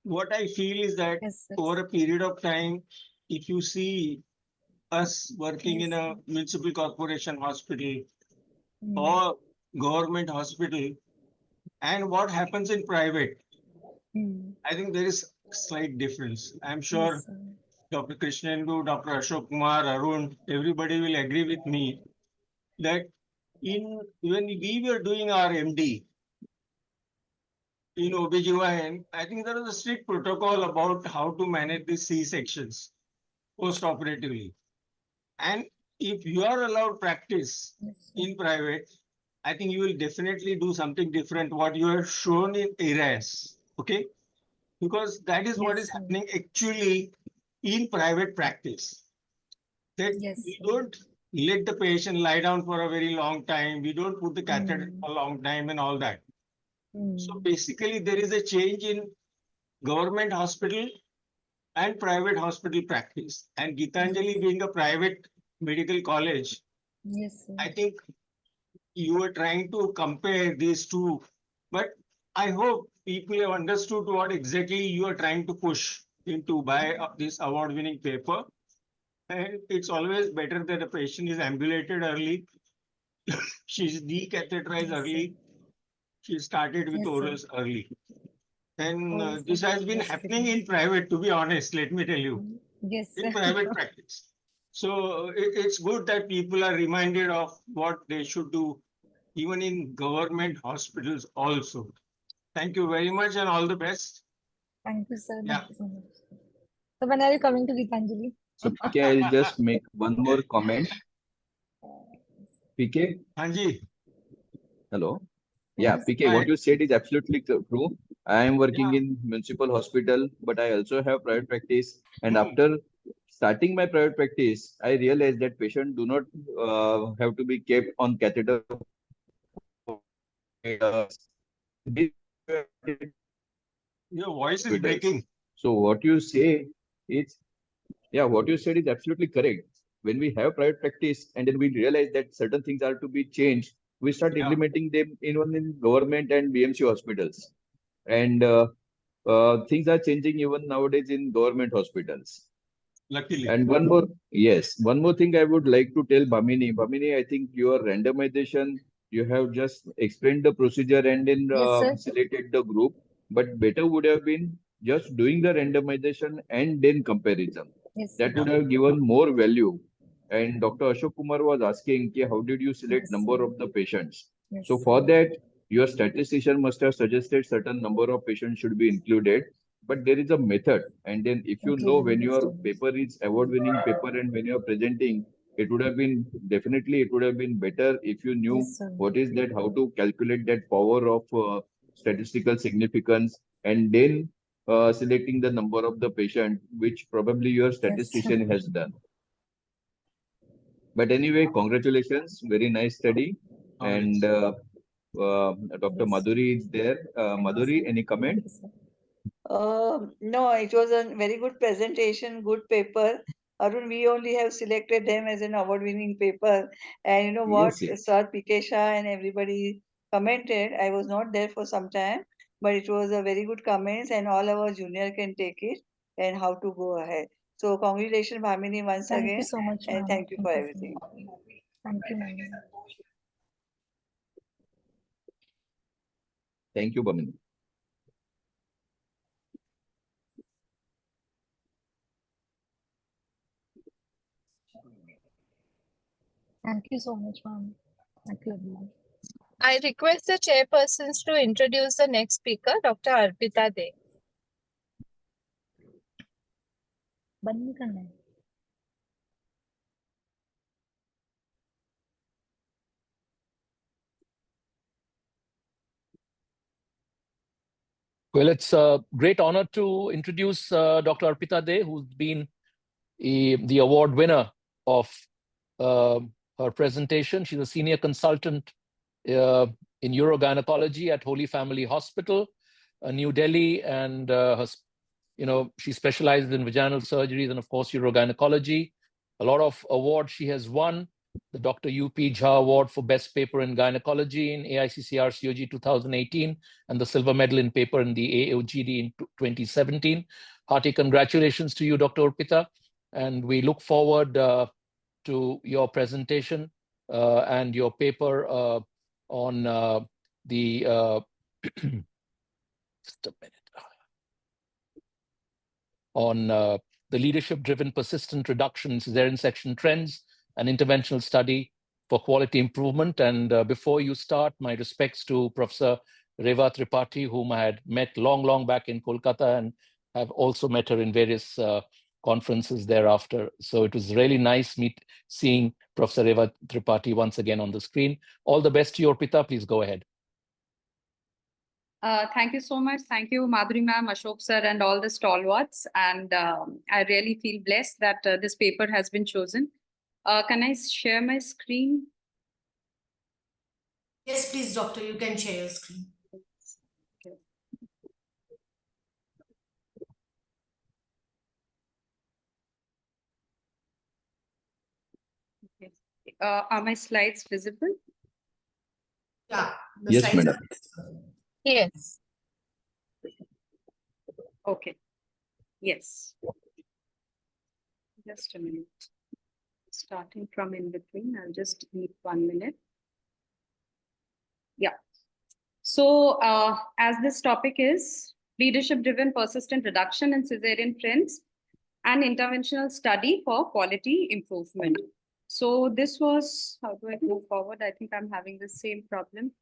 what I feel is that yes, sir. over a period of time, if you see us working Yes, in a municipal corporation hospital Mm. or government hospital and what happens in private, Mm. I think there is slight difference. I'm sure Yes, sir. Dr. Krishnendu, Dr. Ashok Kumar, Arun, everybody will agree with me that when we were doing our MD in OBGYN, I think there was a strict protocol about how to manage the C-sections post-operatively. And if you are allowed practice Yes, sir. in private, I think you will definitely do something different what you have shown in ERAS. Okay? Because that is what Yes, is sir. happening actually in private practice. That Yes, we sir. don't let the patient lie down for a very long time. We don't put the catheter Mm. for a long time and all that. So Mm. basically, there is a change in government hospital and private hospital practice. And Gitanjali Yes. being a private medical college, Yes, sir. I think you were trying to compare these two, but I hope people have understood what exactly you are trying to push into by this award-winning paper. And it's always better that a patient is ambulated early, she's decatheterized Yes, sir. early, she started with Yes, sir. orals early. And Oh, this sir. has been Yes, sir. happening in private, to be honest, let me tell you, Yes, in sir. private practice. So it's good that people are reminded of what they should do, even in government hospitals also. Thank you very much and all the best. Thank you, sir. Yeah. Thank you so much. So when are you coming to Gitanjali? So PK, I'll just make one more comment. PK, Hanji. hello. Yeah, Yes. PK, what you said is absolutely true. I am working Yeah. in municipal hospital, but I also have private practice. And Hmm. after starting my private practice, I realized that patients do not have to be kept on catheter. Your voice is breaking. So what you say It's, yeah, what you said is absolutely correct. When we have private practice and then we realize that certain things are to be changed, we start implementing them even in government and BMC hospitals. And things are changing even nowadays in government hospitals. Luckily. And one more thing I would like to tell Bhamini. Bhamini, I think your randomization, you have just explained the procedure and then Yes, sir. selected the group, but better would have been just doing the randomization and then comparison. Yes, That sir. would have given more value. And Dr. Ashok Kumar was asking, ki, how did you select Yes, number sir. of the patients? Yes, So sir. for that, your statistician must have suggested certain number of patients should be included, but there is a method. And then if you know Including when the your students. paper is award-winning paper and when you're presenting, it would have been definitely it would have been better if you knew Yes, sir. what is that, how to calculate that power of statistical significance, and then selecting the number of the patient, which probably your Yes, sir. statistician has done. But anyway, congratulations, very nice study. And Dr. Yes. Madhuri is there. Madhuri, any comment? Thank you, sir. No, it was a very good presentation, good paper. Arun, we only have selected them as an award-winning paper. And you know what, Yes, yes. Sir Pikesha and everybody commented. I was not there for some time, but it was a very good comments, and all our junior can take it and how to go ahead. So congratulations, Bhamini, once Thank you again, so much, and ma'am. thank you for Thank you, everything. sir. Thank you, ma'am. Thank you, Bhamini. Thank you so much, ma'am. Thank you, everyone. I request the chairpersons to introduce the next speaker, Dr. Arpita De. बंद नहीं करना है। Well, it's a great honor to introduce Dr. Arpita De, who's been the award winner of her presentation. She's a senior consultant in urogynecology at Holy Family Hospital, New Delhi, and she specializes in vaginal surgeries and, of course, urogynecology. A lot of awards she has won. The Dr. U.P. Jha Award for Best Paper in Gynecology in AICCR COG 2018, and the Silver Medal in Paper in the AOGD in 2017. Hearty congratulations to you, Dr. Arpita, and we look forward to your presentation and your paper on the just a minute, on the leadership-driven persistent reduction in cesarean section trends, an interventional study for quality improvement. And before you start, my respects to Professor Reva Tripathi, whom I had met long back in Kolkata, and have also met her in various conferences thereafter. So it was really nice seeing Professor Reva Tripathi once again on the screen. All the best to you, Arpita. Please go ahead. Thank you so much. Thank you, Madhuri ma'am, Ashok sir, and all the stalwarts. And I really feel blessed that this paper has been chosen. Can I share my screen? Yes, please, doctor, you can share your screen. Okay. Okay. Are my slides visible? Yeah. Yes, slides madam. are visible. Yes. Okay. Yes. Just a minute. Starting from in between, I'll just need 1 minute. Yeah. So as this topic is leadership-driven persistent reduction in cesarean trends and interventional study for quality improvement. So this was, how do I move forward? I think I'm having the same problem.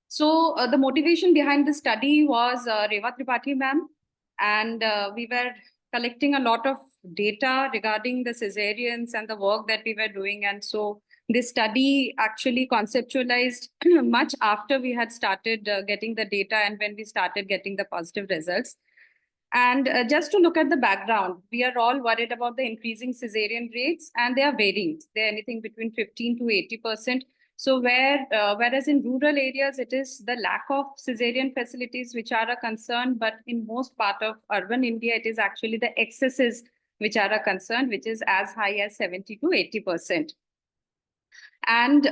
So the motivation behind the study was Reva Tripathi ma'am, and we were collecting a lot of data regarding the cesareans and the work that we were doing. And so this study actually conceptualized much after we had started getting the data and when we started getting the positive results. And just to look at the background, we are all worried about the increasing cesarean rates, and they are varying. They're anything between 15 to 80%, So whereas in rural areas, it is the lack of cesarean facilities which are a concern, but in most part of urban India, it is actually the excesses which are a concern, which is as high as 70 to 80%. And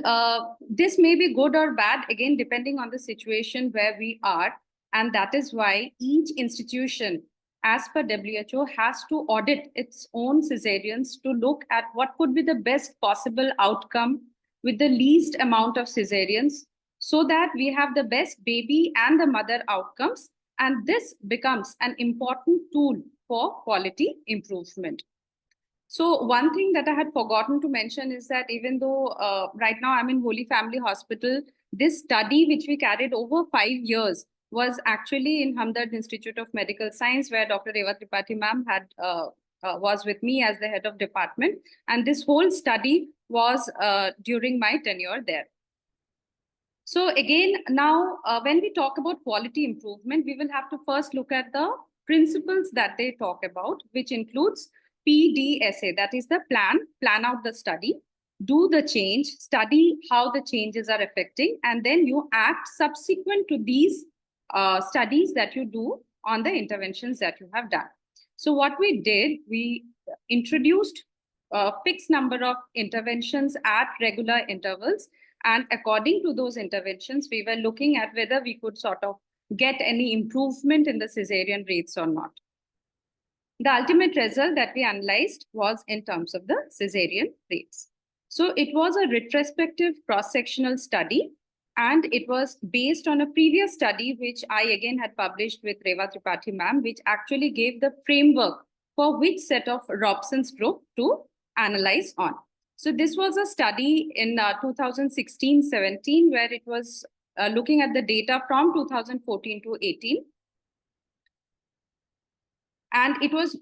this may be good or bad, again, depending on the situation where we are. And that is why each institution, as per WHO, has to audit its own cesareans to look at what could be the best possible outcome with the least amount of cesareans, so that we have the best baby and the mother outcomes. And this becomes an important tool for quality improvement. So one thing that I had forgotten to mention is that even though right now I'm in Holy Family Hospital, this study which we carried over 5 years was actually in Hamdard Institute of Medical Science, where Dr. Eva Tripathi ma'am had was with me as the head of department. And this whole study was during my tenure there. So again, now when we talk about quality improvement, we will have to first look at the principles that they talk about, which includes PDSA, that is the plan out the study, do the change, study how the changes are affecting, and then you act subsequent to these studies that you do on the interventions that you have done. So what we did, we introduced a fixed number of interventions at regular intervals. And according to those interventions, we were looking at whether we could sort of get any improvement in the cesarean rates or not. The ultimate result that we analyzed was in terms of the cesarean rates. So it was a retrospective cross-sectional study, and it was based on a previous study, which I again had published with Reva Tripathi ma'am, which actually gave the framework for which set of Robson's group to analyze on. So this was a study in 2016-17, where it was looking at the data from 2014 to 18. And it was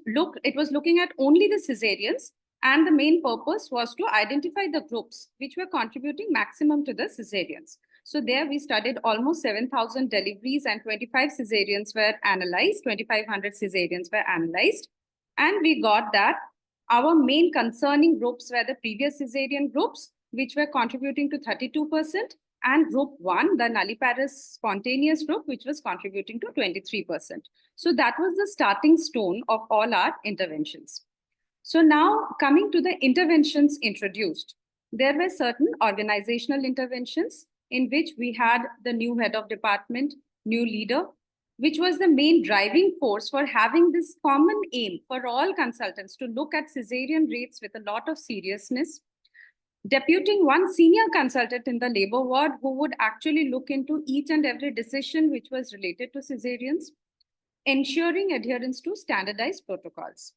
looking at only the cesareans, and the main purpose was to identify the groups which were contributing maximum to the cesareans. So there we studied almost 7,000 deliveries, and 25 cesareans were analyzed, 2,500 cesareans were analyzed. And we got that our main concerning groups were the previous cesarean groups, which were contributing to 32%, and group 1, the nulliparous spontaneous group, which was contributing to 23%. So that was the starting stone of all our interventions. So now coming to the interventions introduced, there were certain organizational interventions in which we had the new head of department, new leader, which was the main driving force for having this common aim for all consultants to look at cesarean rates with a lot of seriousness, deputing one senior consultant in the labor ward who would actually look into each and every decision which was related to cesareans, ensuring adherence to standardized protocols.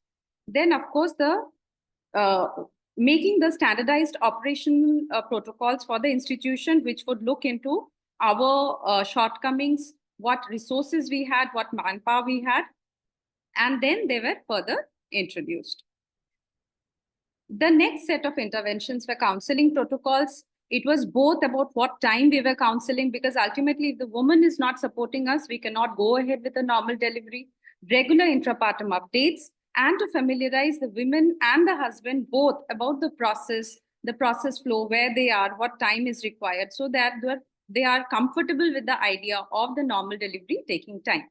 Then, of course, making the standardized operational protocols for the institution, which would look into our shortcomings, what resources we had, what manpower we had, and then they were further introduced. The next set of interventions were counseling protocols. It was both about what time we were counseling, because ultimately, if the woman is not supporting us, we cannot go ahead with a normal delivery, regular intrapartum updates, and to familiarize the women and the husband both about the process flow, where they are, what time is required, so that they are comfortable with the idea of the normal delivery taking time.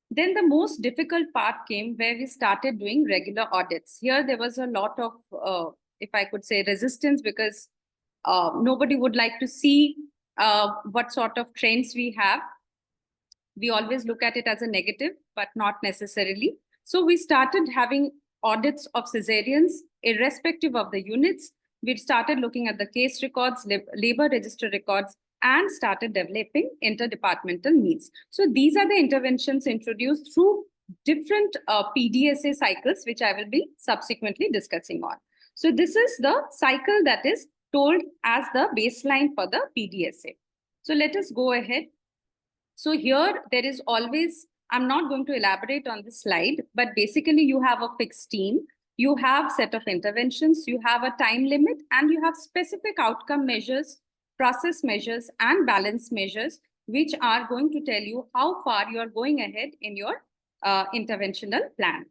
Then the most difficult part came where we started doing regular audits. Here there was a lot of, if I could say, resistance, because nobody would like to see what sort of trends we have. We always look at it as a negative, but not necessarily. So we started having audits of cesareans, irrespective of the units. We started looking at the case records, labor register records, and started developing interdepartmental needs. So these are the interventions introduced through different PDSA cycles, which I will be subsequently discussing on. So this is the cycle that is told as the baseline for the PDSA. So let us go ahead. So here there is always, I'm not going to elaborate on this slide, but basically you have a fixed team, you have set of interventions, you have a time limit, and you have specific outcome measures, process measures, and balance measures, which are going to tell you how far you are going ahead in your interventional plan.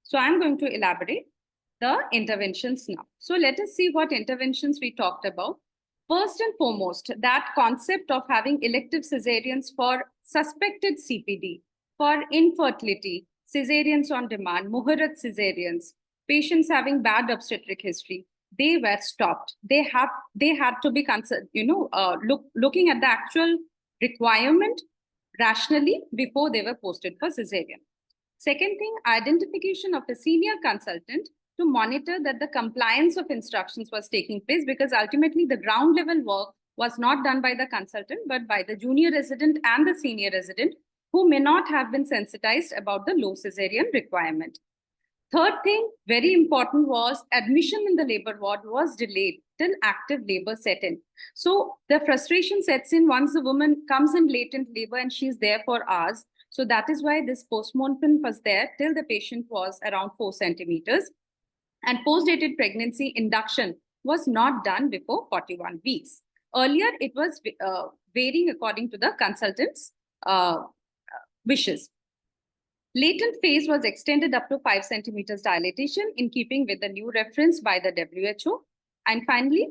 So I'm going to elaborate the interventions now. So let us see what interventions we talked about. First and foremost, that concept of having elective cesareans for suspected CPD, for infertility, cesareans on demand, Muhurat cesareans, patients having bad obstetric history, they were stopped. They had to be considered, looking at the actual requirement rationally before they were posted for cesarean. Second thing, identification of a senior consultant to monitor that the compliance of instructions was taking place, because ultimately the ground level work was not done by the consultant, but by the junior resident and the senior resident, who may not have been sensitized about the low cesarean requirement. Third thing, very important, was admission in the labor ward was delayed till active labor set in. So the frustration sets in once the woman comes in latent labor and she's there for hours. So that is why this postmortem was there till the patient was around 4 centimeters. And post-dated pregnancy induction was not done before 41 weeks. Earlier, it was varying according to the consultant's wishes. Latent phase was extended up to 5 centimeters dilatation in keeping with the new reference by the WHO. And finally,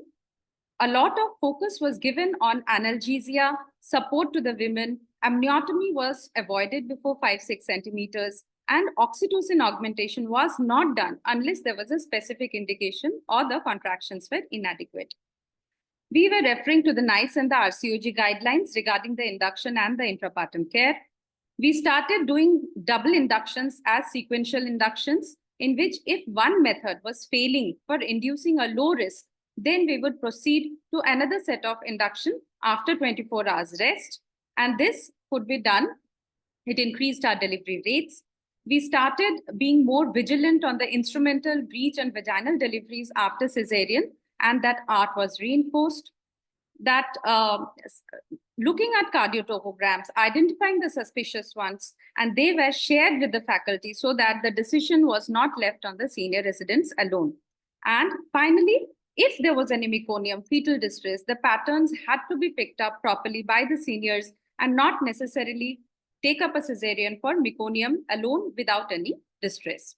a lot of focus was given on analgesia, support to the women. Amniotomy was avoided before 5-6 centimeters, and oxytocin augmentation was not done unless there was a specific indication or the contractions were inadequate. We were referring to the NICE and the RCOG guidelines regarding the induction and the intrapartum care. We started doing double inductions as sequential inductions, in which if one method was failing for inducing a low risk, then we would proceed to another set of induction after 24 hours rest. And this could be done. It increased our delivery rates. We started being more vigilant on the instrumental breech and vaginal deliveries after cesarean, and that art was reinforced. That looking at cardiotopograms, identifying the suspicious ones, and they were shared with the faculty so that the decision was not left on the senior residents alone. And finally, if there was any meconium, fetal distress, the patterns had to be picked up properly by the seniors and not necessarily take up a cesarean for meconium alone without any distress.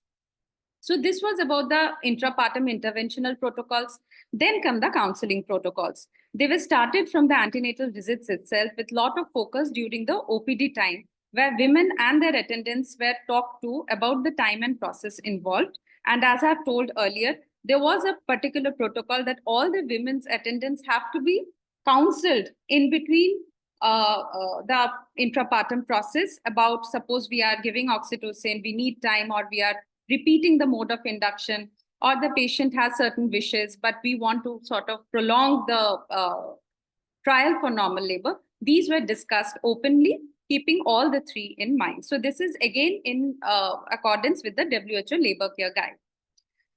So this was about the intrapartum interventional protocols. Then come the counseling protocols. They were started from the antenatal visits itself with a lot of focus during the OPD time, where women and their attendants were talked to about the time and process involved. And as I've told earlier, there was a particular protocol that all the women's attendants have to be counseled in between the intrapartum process about, suppose we are giving oxytocin, we need time, or we are repeating the mode of induction, or the patient has certain wishes, but we want to sort of prolong the trial for normal labor. These were discussed openly, keeping all the three in mind. So this is again in accordance with the WHO labor care guide.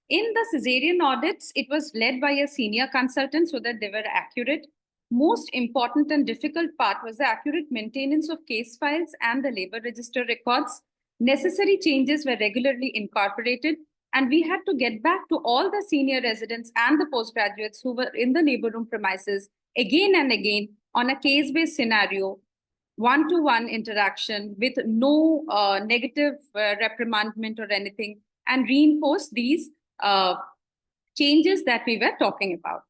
In the cesarean audits, it was led by a senior consultant so that they were accurate. Most important and difficult part was the accurate maintenance of case files and the labor register records. Necessary changes were regularly incorporated, and we had to get back to all the senior residents and the postgraduates who were in the labor room premises again and again on a case-based scenario, one-to-one interaction with no negative reprimandment or anything, and reinforce these changes that we were talking about.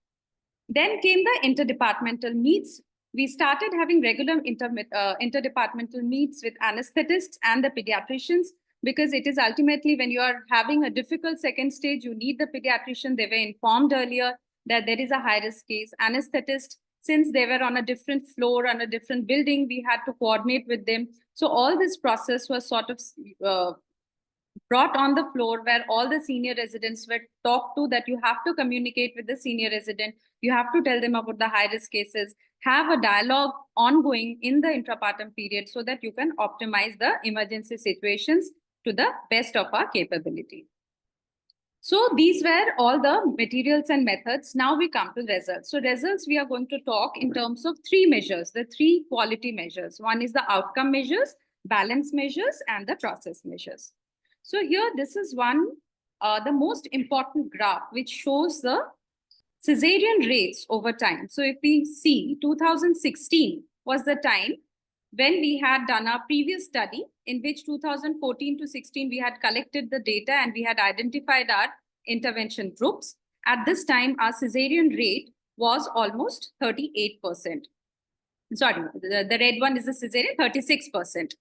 Then came the interdepartmental meets. We started having regular interdepartmental meets with anesthetists and the pediatricians, because it is ultimately when you are having a difficult second stage, you need the pediatrician. They were informed earlier that there is a high-risk case. Anesthetist, since they were on a different floor, on a different building, we had to coordinate with them. So all this process was sort of brought on the floor, where all the senior residents were talked to that you have to communicate with the senior resident. You have to tell them about the high-risk cases, have a dialogue ongoing in the intrapartum period so that you can optimize the emergency situations to the best of our capability. So these were all the materials and methods. Now we come to results. So results, we are going to talk in terms of three measures, the three quality measures. One is the outcome measures, balance measures, and the process measures. So here, this is one, the most important graph, which shows the cesarean rates over time. So if we see 2016 was the time when we had done our previous study, in which 2014 to 16, we had collected the data and we had identified our intervention groups. At this time, our cesarean rate was almost 38%. Sorry, the red one is the cesarean, 36%.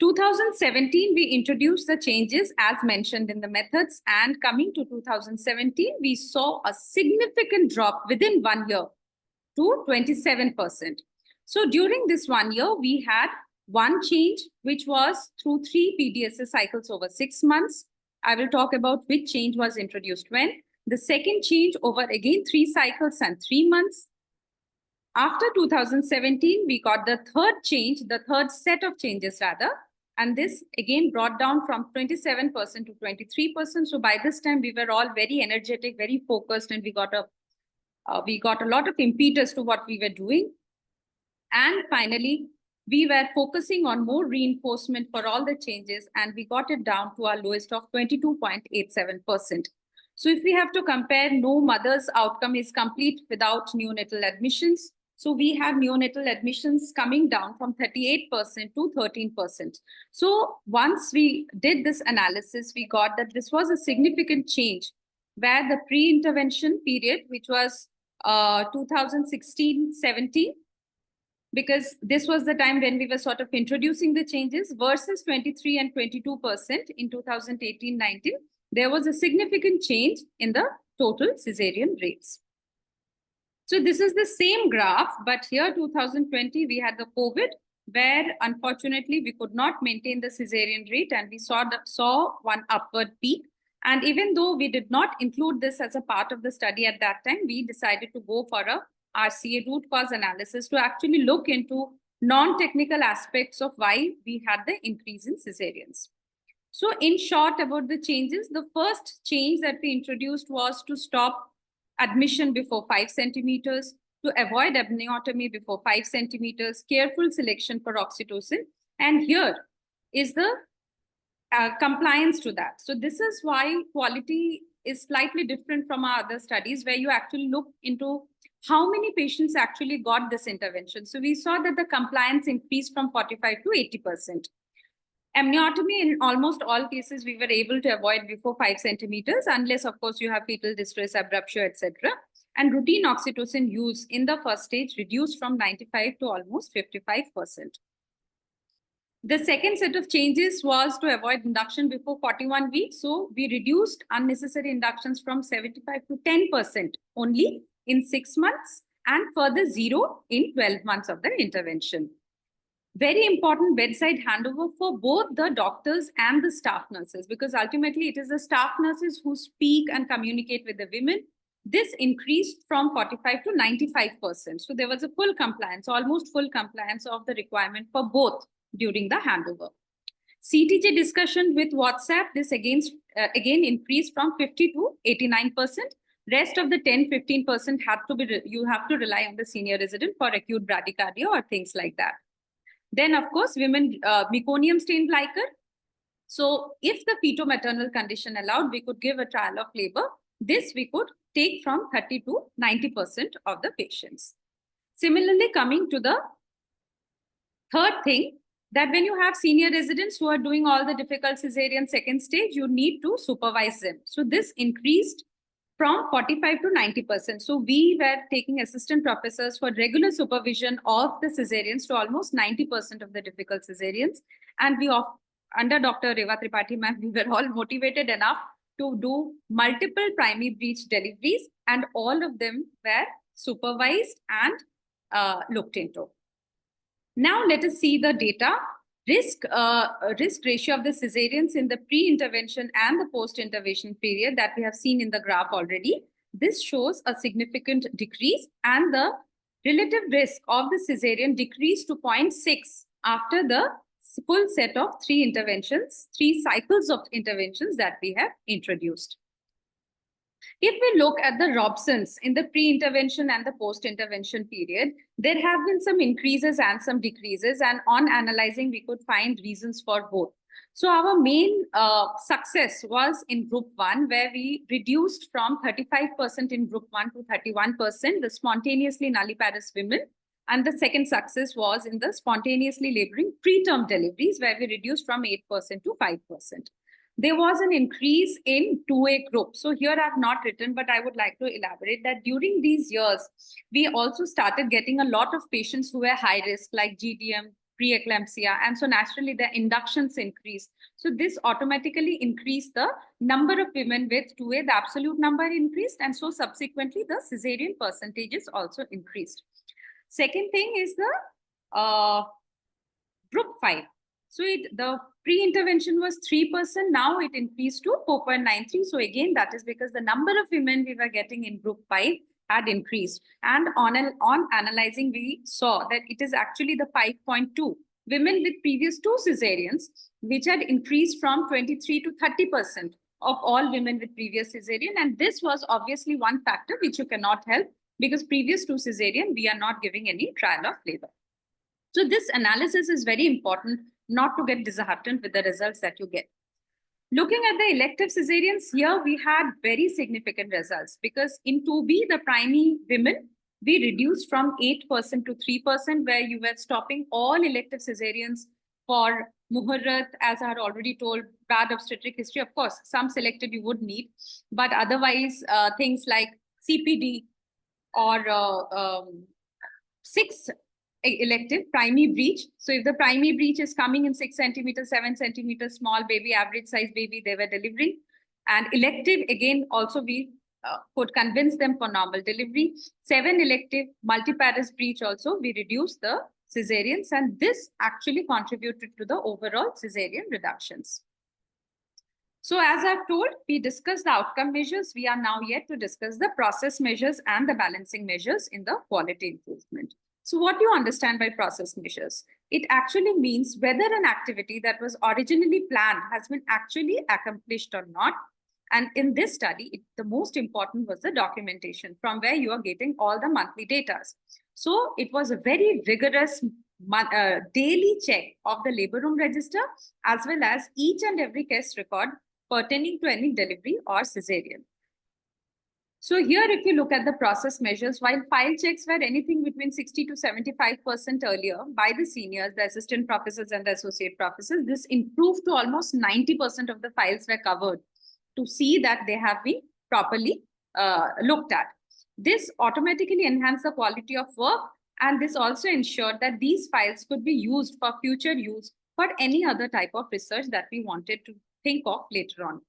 2017, we introduced the changes as mentioned in the methods, and coming to 2017, we saw a significant drop within 1 year to 27%. So during this 1 year, we had one change, which was through 3 PDSS cycles over 6 months. I will talk about which change was introduced when. The second change over again 3 cycles and 3 months. After 2017, we got the third change, the third set of changes rather, and this again brought down from 27% to 23%. So by this time, we were all very energetic, very focused, and we got a lot of impetus to what we were doing. And finally, we were focusing on more reinforcement for all the changes, and we got it down to our lowest of 22.87%. So if we have to compare, no mother's outcome is complete without neonatal admissions. So we have neonatal admissions coming down from 38% to 13%. So once we did this analysis, we got that this was a significant change where the pre-intervention period, which was 2016-17, because this was the time when we were sort of introducing the changes, versus 23 and 22% in 2018-19, there was a significant change in the total cesarean rates. So this is the same graph, but here 2020, we had the COVID, where unfortunately we could not maintain the cesarean rate, and we saw one upward peak. And even though we did not include this as a part of the study at that time, we decided to go for a RCA root cause analysis to actually look into non-technical aspects of why we had the increase in cesareans. So in short about the changes, the first change that we introduced was to stop admission before 5 centimeters, to avoid amniotomy before 5 centimeters, careful selection for oxytocin. And here is the compliance to that. So this is why quality is slightly different from our other studies, where you actually look into how many patients actually got this intervention. So we saw that the compliance increased from 45 to 80%. Amniotomy, in almost all cases, we were able to avoid before 5 centimeters, unless, of course, you have fetal distress, abruptio, etc. And routine oxytocin use in the first stage reduced from 95 to almost 55%. The second set of changes was to avoid induction before 41 weeks. So we reduced unnecessary inductions from 75 to 10% only in 6 months, and further 0 in 12 months of the intervention. Very important bedside handover for both the doctors and the staff nurses, because ultimately it is the staff nurses who speak and communicate with the women. This increased from 45 to 95%. So there was a full compliance, almost full compliance of the requirement for both during the handover. CTJ discussion with WhatsApp, this again increased from 50 to 89%. Rest of the 10-15% you have to rely on the senior resident for acute bradycardia or things like that. Then, of course, women meconium stained liquor. So if the feto-maternal condition allowed, we could give a trial of labor. This we could take from 30 to 90% of the patients. Similarly, coming to the third thing, that when you have senior residents who are doing all the difficult cesarean second stage, you need to supervise them. So this increased from 45 to 90%. So we were taking assistant professors for regular supervision of the cesareans to almost 90% of the difficult cesareans. And we, under Dr. Reva Tripathi ma'am, we were all motivated enough to do multiple primary breech deliveries, and all of them were supervised and looked into. Now let us see the data. Risk ratio of the cesareans in the pre-intervention and the post-intervention period that we have seen in the graph already. This shows a significant decrease, and the relative risk of the cesarean decreased to 0.6 after the full set of 3 cycles of interventions that we have introduced. If we look at the Robsons in the pre-intervention and the post-intervention period, there have been some increases and some decreases, and on analyzing, we could find reasons for both. So our main success was in group 1, where we reduced from 35% in group 1 to 31%, the spontaneously nulliparous women. And the second success was in the spontaneously laboring preterm deliveries, where we reduced from 8% to 5%. there was an increase in 2A group. So here I've not written, but I would like to elaborate that during these years, we also started getting a lot of patients who were high risk, like GDM, preeclampsia, and so naturally the inductions increased. So this automatically increased the number of women with 2A, the absolute number increased, and so subsequently the cesarean percentages also increased. Second thing is the group 5. So the pre-intervention was 3%, now it increased to 4.93. So again, that is because the number of women we were getting in group 5 had increased. And on analyzing, we saw that it is actually the 5.2 women with previous 2 cesareans, which had increased from 23 to 30% of all women with previous cesarean. And this was obviously one factor which you cannot help, because previous 2 cesarean, we are not giving any trial of labor. So this analysis is very important, not to get disheartened with the results that you get. Looking at the elective cesareans, here we had very significant results, because in 2B, the primary women, we reduced from 8% to 3%, where you were stopping all elective cesareans for Muharrat, as I had already told, bad obstetric history. Of course, some selected you would need, but otherwise things like CPD or 6 elective primary breech. So if the primary breech is coming in 6 centimeters, 7 centimeters, small baby, average size baby, they were delivering. And elective, again, also we could convince them for normal delivery. 7 elective multiparous breech also, we reduced the cesareans, and this actually contributed to the overall cesarean reductions. So as I've told, we discussed the outcome measures. We are now yet to discuss the process measures and the balancing measures in the quality improvement. So what do you understand by process measures? It actually means whether an activity that was originally planned has been actually accomplished or not. And in this study, the most important was the documentation, from where you are getting all the monthly data. So it was a very rigorous daily check of the labor room register, as well as each and every case record pertaining to any delivery or cesarean. So here, if you look at the process measures, while file checks were anything between 60 to 75% earlier by the seniors, the assistant professors and the associate professors, this improved to almost 90% of the files were covered to see that they have been properly looked at. This automatically enhanced the quality of work, and this also ensured that these files could be used for future use for any other type of research that we wanted to think of later on.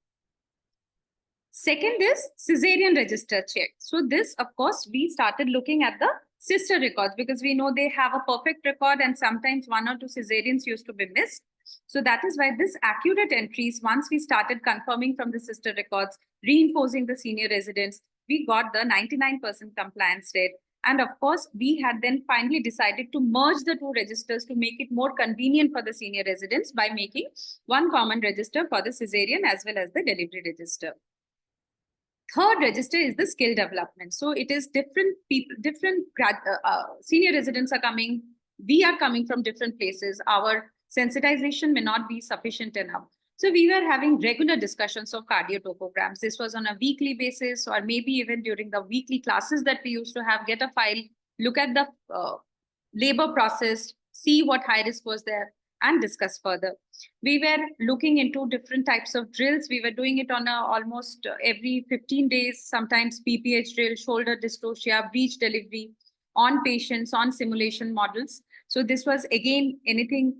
Second is cesarean register check. So this, of course, we started looking at the sister records, because we know they have a perfect record and sometimes 1 or 2 cesareans used to be missed. So that is why this accurate entries, once we started confirming from the sister records, reinforcing the senior residents, we got the 99% compliance rate. And of course, we had then finally decided to merge the 2 registers to make it more convenient for the senior residents by making one common register for the cesarean as well as the delivery register. Third register is the skill development. So it is different people, different senior residents are coming. We are coming from different places. Our sensitization may not be sufficient enough. So we were having regular discussions of cardiotopograms. This was on a weekly basis, or maybe even during the weekly classes that we used to have, get a file, look at the labor process, see what high risk was there, and discuss further. We were looking into different types of drills. We were doing it on almost every 15 days, sometimes PPH drill, shoulder dystocia, breech delivery, on patients, on simulation models. So this was, again, anything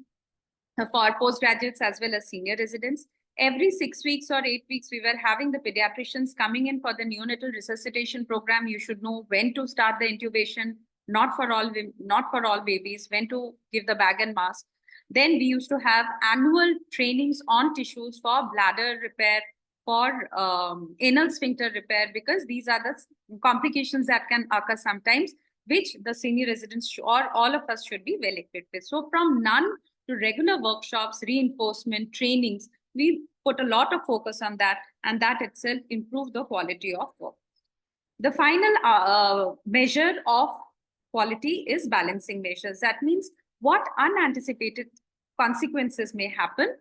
for postgraduates as well as senior residents. Every 6 weeks or 8 weeks, we were having the pediatricians coming in for the neonatal resuscitation program. You should know when to start the intubation, not for all babies, when to give the bag and mask. Then we used to have annual trainings on tissues for bladder repair, for anal sphincter repair, because these are the complications that can occur sometimes, which the senior residents or all of us should be well equipped with. So from none to regular workshops, reinforcement, trainings, we put a lot of focus on that, and that itself improved the quality of work. The final measure of quality is balancing measures. That means what unanticipated consequences may happen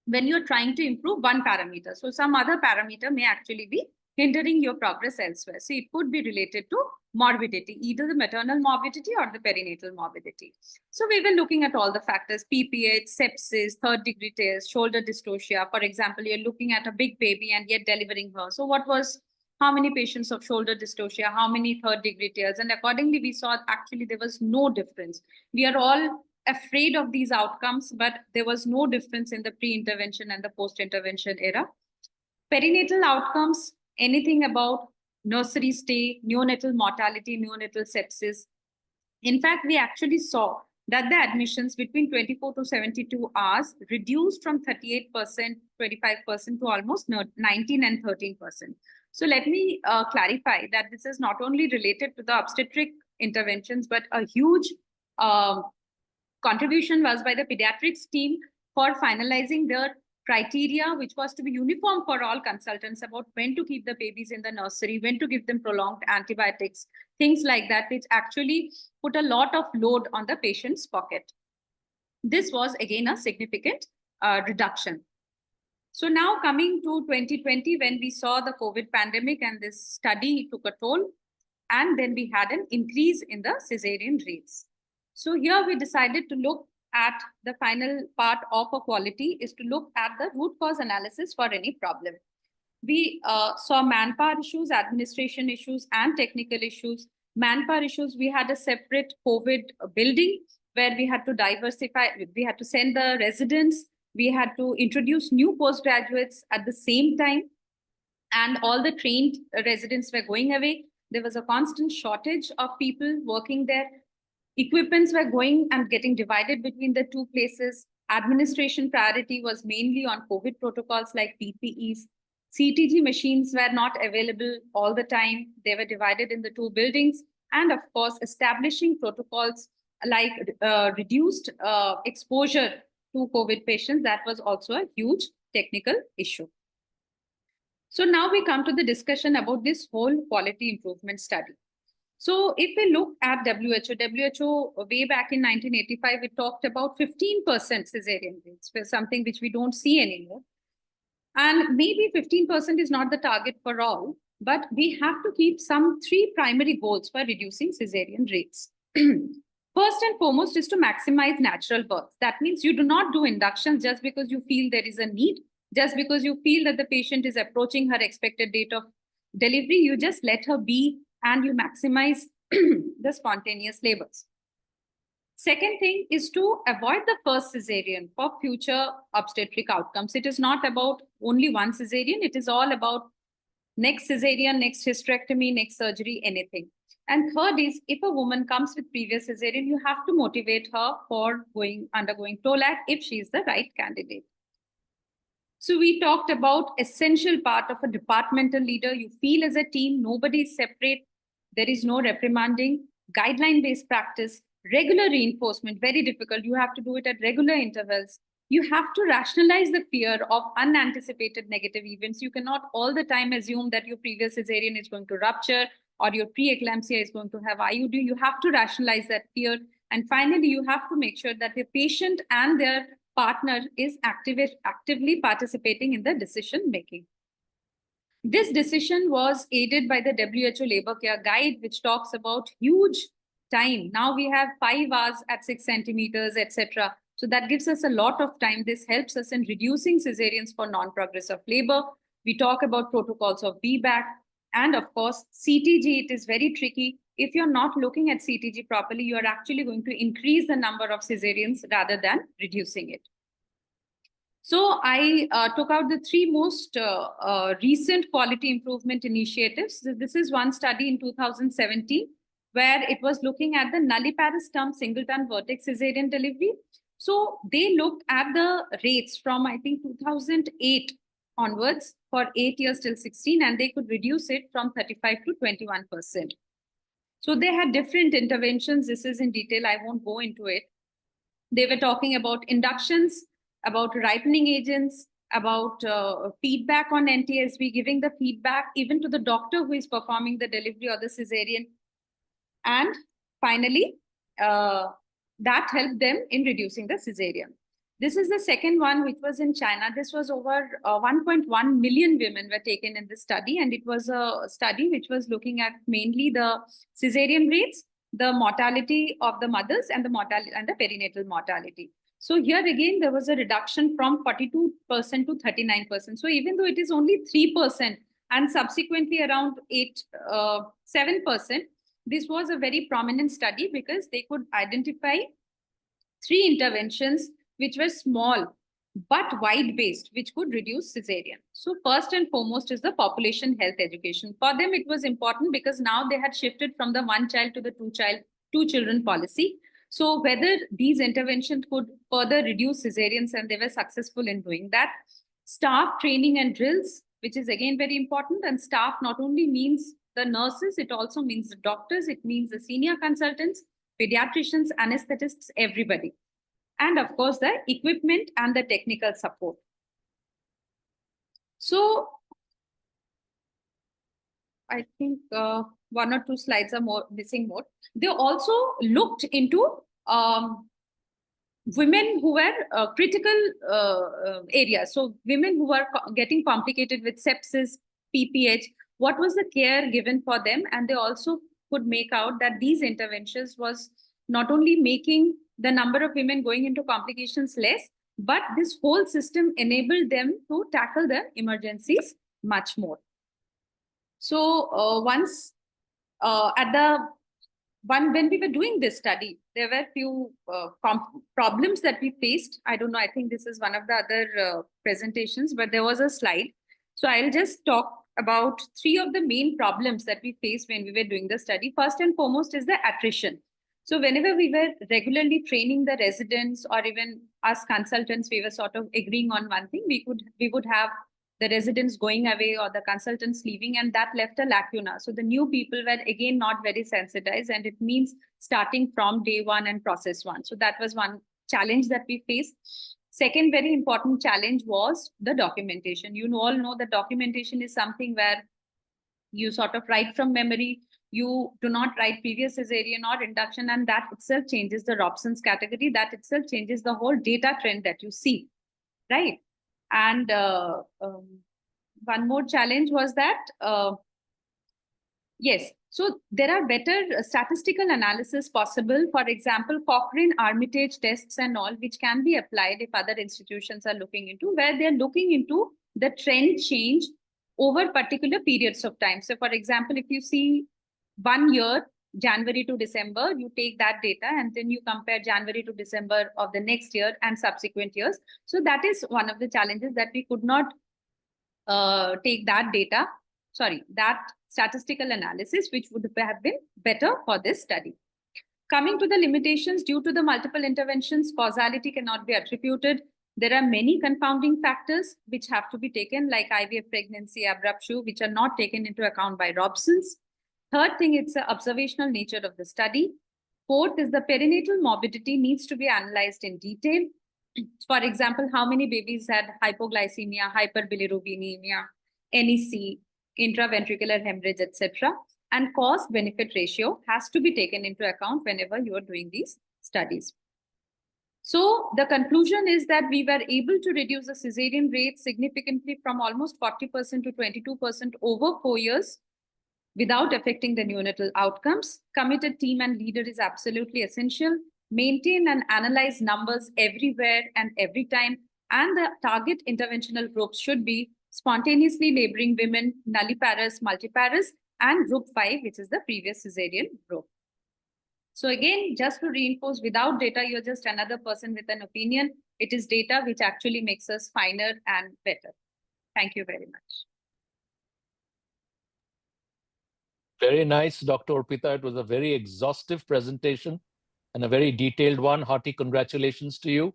when you're trying to improve one parameter. So some other parameter may actually be hindering your progress elsewhere. So it could be related to morbidity, either the maternal morbidity or the perinatal morbidity. So we were looking at all the factors: PPH, sepsis, third-degree tears, shoulder dystocia. For example, you're looking at a big baby and yet delivering her. So how many patients of shoulder dystocia, how many third-degree tears? And accordingly, we saw actually there was no difference. We are all afraid of these outcomes, but there was no difference in the pre-intervention and the post-intervention era. Perinatal outcomes, anything about nursery stay, neonatal mortality, neonatal sepsis. In fact, we actually saw that the admissions between 24 to 72 hours reduced from 38%, 25% to almost 19 and 13%. So let me clarify that this is not only related to the obstetric interventions, but a huge contribution was by the pediatrics team for finalizing their criteria, which was to be uniform for all consultants about when to keep the babies in the nursery, when to give them prolonged antibiotics, things like that, which actually put a lot of load on the patient's pocket. This was again a significant reduction. So now coming to 2020, when we saw the COVID pandemic and this study took a toll, and then we had an increase in the cesarean rates. So here we decided to look at the final part of a quality is to look at the root cause analysis for any problem. We saw manpower issues, administration issues, and technical issues. Manpower issues, we had a separate COVID building where we had to diversify, we had to send the residents, we had to introduce new postgraduates at the same time, and all the trained residents were going away. There was a constant shortage of people working there. Equipments were going and getting divided between the two places. Administration priority was mainly on COVID protocols like PPEs. CTG machines were not available all the time. They were divided in the two buildings. And of course, establishing protocols like reduced exposure to COVID patients, that was also a huge technical issue. So now we come to the discussion about this whole quality improvement study. So if we look at WHO way back in 1985, it talked about 15% cesarean rates, something which we don't see anymore. And maybe 15% is not the target for all, but we have to keep some 3 primary goals for reducing cesarean rates. First and foremost is to maximize natural birth. That means you do not do inductions just because you feel there is a need, just because you feel that the patient is approaching her expected date of delivery. You just let her be and you maximize the spontaneous labors. Second thing is to avoid the first cesarean for future obstetric outcomes. It is not about only one cesarean. It is all about next cesarean, next hysterectomy, next surgery, anything. And third is, if a woman comes with previous cesarean, you have to motivate her for undergoing TOLAC if she is the right candidate. So we talked about essential part of a departmental leader. You feel as a team, nobody is separate. There is no reprimanding, guideline-based practice, regular reinforcement, very difficult. You have to do it at regular intervals. You have to rationalize the fear of unanticipated negative events. You cannot all the time assume that your previous cesarean is going to rupture or your preeclampsia is going to have IUD. You have to rationalize that fear. And finally, you have to make sure that the patient and their partner is actively participating in the decision making. This decision was aided by the WHO Labor Care Guide, which talks about huge time. Now we have 5 hours at 6 centimeters, etc. So that gives us a lot of time. This helps us in reducing cesareans for non-progressive labor. We talk about protocols of VBAC. And of course, CTG, it is very tricky. If you're not looking at CTG properly, you are actually going to increase the number of cesareans rather than reducing it. So I took out the 3 most recent quality improvement initiatives. This is one study in 2017, where it was looking at the nulliparous term singleton vertex cesarean delivery. So they looked at the rates from, I think, 2008 onwards for 8 years till 16, and they could reduce it from 35 to 21%. So they had different interventions. This is in detail. I won't go into it. They were talking about inductions, about ripening agents, about feedback on NTSB, giving the feedback even to the doctor who is performing the delivery or the cesarean. And finally, that helped them in reducing the cesarean. This is the second one, which was in China. This was over 1.1 million women were taken in this study, and it was a study which was looking at mainly the cesarean rates, the mortality of the mothers, and the mortality and the perinatal mortality. So here again, there was a reduction from 42% to 39%. So even though it is only 3% and subsequently around 7%, this was a very prominent study because they could identify 3 interventions which were small but wide-based, which could reduce cesarean. So first and foremost is the population health education. For them, it was important because now they had shifted from the 1 child to the 2 children policy. So whether these interventions could further reduce cesareans, and they were successful in doing that. Staff training and drills, which is again very important. And staff not only means the nurses, it also means the doctors, it means the senior consultants, pediatricians, anesthetists, everybody. And of course, the equipment and the technical support. So I think 1 or 2 slides are missing more. They also looked into women who were critical areas. So women who were getting complicated with sepsis, PPH, what was the care given for them? And they also could make out that these interventions was not only making the number of women going into complications less, but this whole system enabled them to tackle the emergencies much more. So once when we were doing this study, there were few problems that we faced. I don't know, I think this is one of the other presentations, but there was a slide. So I'll just talk about 3 of the main problems that we faced when we were doing the study. First and foremost is the attrition. So whenever we were regularly training the residents, or even us consultants, we were sort of agreeing on one thing, we would have the residents going away or the consultants leaving, and that left a lacuna. So the new people were again not very sensitized, and it means starting from day 1 and process 1. So that was one challenge that we faced. Second very important challenge was the documentation. You all know that documentation is something where you sort of write from memory. You do not write previous cesarean or induction, and that itself changes the Robson's category. That itself changes the whole data trend that you see, right? And one more challenge was that, yes, so there are better statistical analysis possible. For example, Cochrane Armitage tests and all, which can be applied if other institutions are looking into, where they're looking into the trend change over particular periods of time. So for example, if you see 1 year, January to December, you take that data and then you compare January to December of the next year and subsequent years. So that is one of the challenges, that we could not take that data, that statistical analysis, which would have been better for this study. Coming to the limitations, due to the multiple interventions, causality cannot be attributed. There are many confounding factors which have to be taken, like IVF pregnancy, abruptio, which are not taken into account by Robson's. Third thing, it's the observational nature of the study. Fourth is the perinatal morbidity needs to be analyzed in detail. For example, how many babies had hypoglycemia, hyperbilirubinemia, NEC, intraventricular hemorrhage, etc. And cost-benefit ratio has to be taken into account whenever you are doing these studies. So the conclusion is that we were able to reduce the cesarean rate significantly from almost 40% to 22% over 4 years without affecting the neonatal outcomes. Committed team and leader is absolutely essential. Maintain and analyze numbers everywhere and every time. And the target interventional groups should be spontaneously laboring women, nulliparous, multiparous, and group 5, which is the previous cesarean group. So again, just to reinforce, without data, you're just another person with an opinion. It is data which actually makes us finer and better. Thank you very much. Very nice, Dr. Orpita. It was a very exhaustive presentation and a very detailed one. Hearty congratulations to you.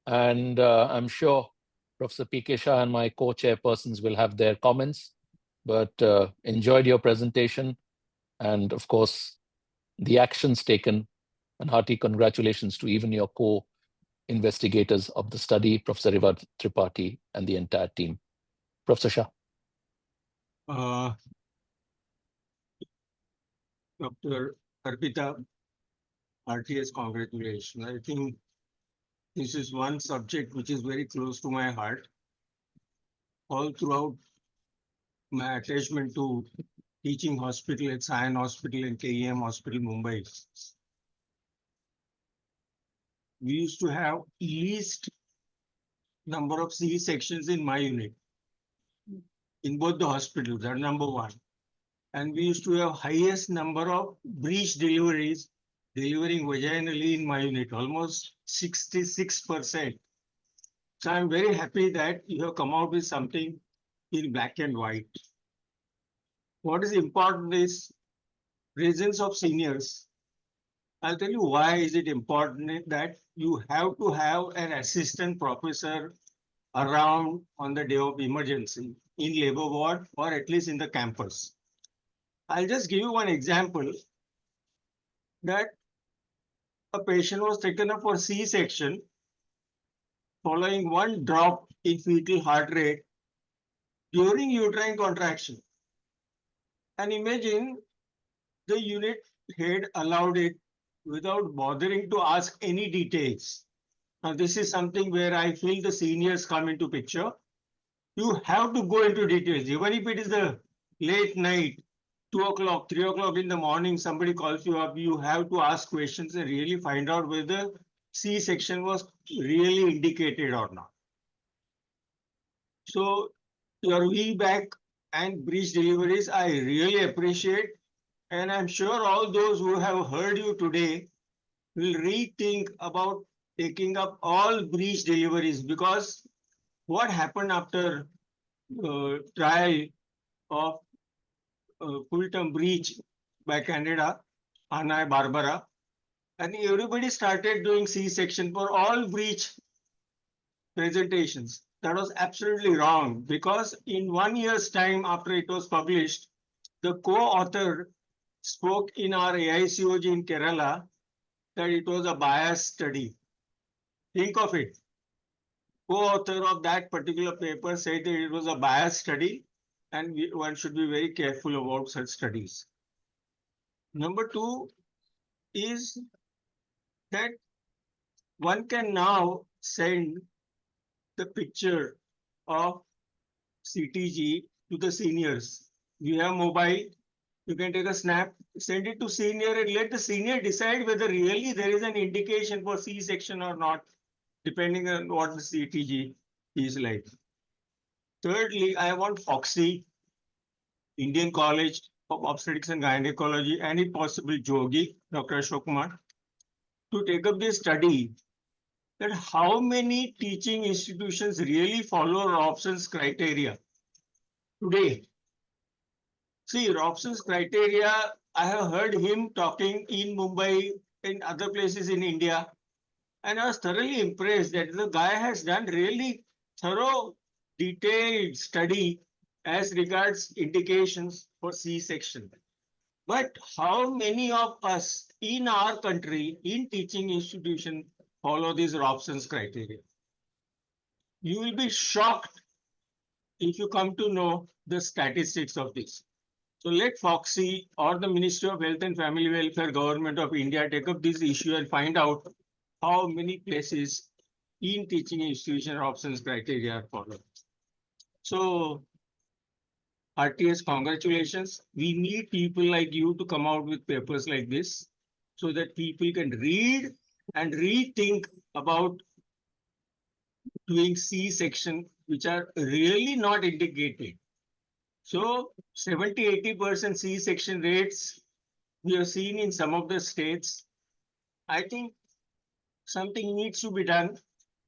And I'm sure Professor P.K. Shah and my co-chairpersons will have their comments, but enjoyed your presentation and, of course, the actions taken, and hearty congratulations to even your co-investigators of the study, Professor Riva Tripathi and the entire team. Professor Shah. Dr. Arpita, heartiest congratulations. I think This is one subject which is very close to my heart. All throughout my attachment to teaching hospital at Sion Hospital and KEM Hospital, Mumbai, we used to have least number of C sections in my unit in both the hospitals. That's number one. And we used to have highest number of breech deliveries delivering vaginally in my unit, almost 66%. So I'm very happy that you have come out with something in black and white. What is important is presence of seniors. I'll tell you why is it important that you have to have an assistant professor around on the day of emergency in labor ward or at least in the campus. I'll just give you one example that a patient was taken up for C-section following one drop in fetal heart rate during uterine contraction. And imagine the unit head allowed it without bothering to ask any details. Now, this is something where I feel the seniors come into picture. You have to go into details, even if it is the late night, 2 o'clock, 3 o'clock in the morning, somebody calls you up, you have to ask questions and really find out whether C-section was really indicated or not. So your VBAC and breech deliveries, I really appreciate. And I'm sure all those who have heard you today will rethink about taking up all breech deliveries, because what happened after trial of full-term breech by Canada, Anna Barbara, and everybody started doing C-section for all breech presentations. That was absolutely wrong, because in 1 year's time after it was published, the co-author spoke in our AICOG in Kerala that it was a biased study. Think of it. Co-author of that particular paper said that it was a biased study, and one should be very careful about such studies. Number two is that one can now send the picture of CTG to the seniors. You have mobile, you can take a snap, send it to senior and let the senior decide whether really there is an indication for C-section or not, depending on what the CTG is like. Thirdly, I want FOGSI, Indian College of Obstetrics and Gynecology, and if possible JOGI, Dr. Ashok Kumar, to take up this study that how many teaching institutions really follow Robson's criteria today. See, Robson's criteria, I have heard him talking in Mumbai, in other places in India, and I was thoroughly impressed that the guy has done really thorough, detailed study as regards indications for C-section. But how many of us in our country, in teaching institution, follow these Robson's criteria? You will be shocked if you come to know the statistics of this. So let FOGSI or the Ministry of Health and Family Welfare, Government of India take up this issue and find out how many places in teaching institution Robson's criteria are followed. So RTS, congratulations. We need people like you to come out with papers like this so that people can read and rethink about doing C-section, which are really not indicated. So 70-80% C-section rates we have seen in some of the states. I think something needs to be done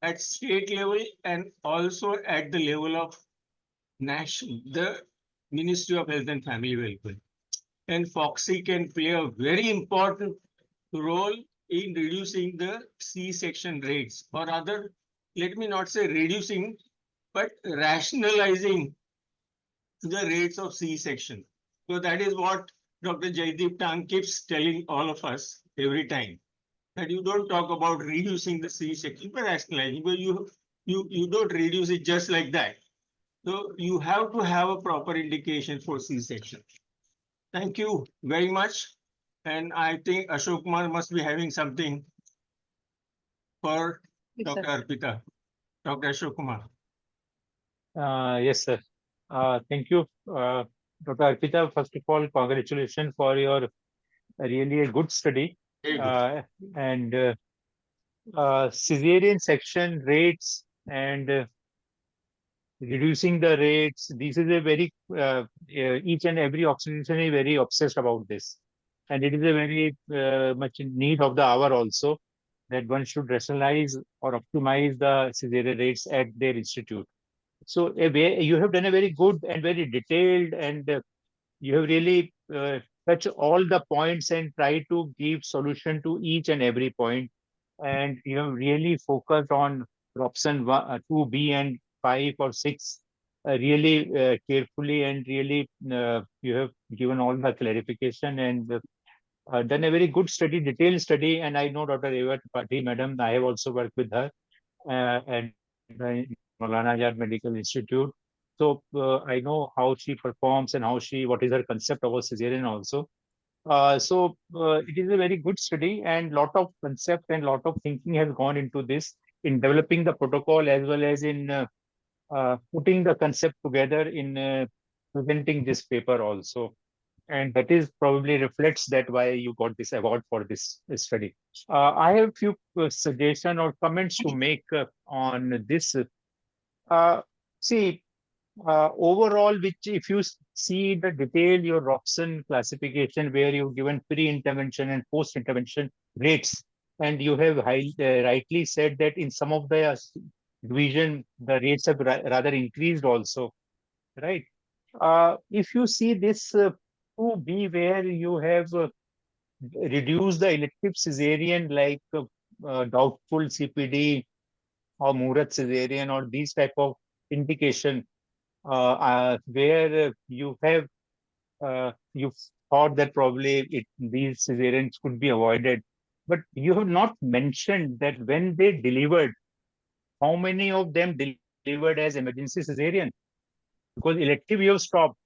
at state level and also at the level of national, the Ministry of Health and Family Welfare. And FOGSI can play a very important role in reducing the C-section rates, or rather, let me not say reducing, but rationalizing the rates of C-section. So that is what Dr. Jaideep Tang keeps telling all of us every time, that you don't talk about reducing the C-section, but rationalizing, but you don't reduce it just like that. So you have to have a proper indication for C-section. Thank you very much. And I think Ashok Kumar must be having something for Yes, sir. Dr. Arpita. Dr. Ashok Kumar. Yes, sir. Thank you, Dr. Arpita. First of all, congratulations for your really a good study. Very good. And cesarean section rates and reducing the rates. This is a very each and every obstetrician is very obsessed about this, and it is a very much in need of the hour also, that one should rationalize or optimize the cesarean rates at their institute. So you have done a very good and very detailed, and you have really touched all the points and try to give solution to each and every point. And you have really focused on option 2B and 5 or 6 really carefully, and really you have given all the clarification and done a very good study, detailed study. And I know Dr. Eva Tripathi, madam, I have also worked with her and Maulana Azad Medical Institute. So I know how she performs and what is her concept about cesarean also. It is a very good study, and lot of concept and lot of thinking has gone into this in developing the protocol, as well as in putting the concept together in presenting this paper also. And that is probably reflects that why you got this award for this study. I have a few suggestions or comments to make on this. See, overall, which if you see the detail, your Robson classification, where you've given pre-intervention and post-intervention rates, and you have rightly said that in some of the division, the rates have rather increased also, right? If you see this 2B, where you have reduced the elective cesarean, like doubtful CPD or Murat cesarean or these type of indication, where you have you thought that probably these cesareans could be avoided, but you have not mentioned that when they delivered, how many of them delivered as emergency cesarean? Because elective you have stopped,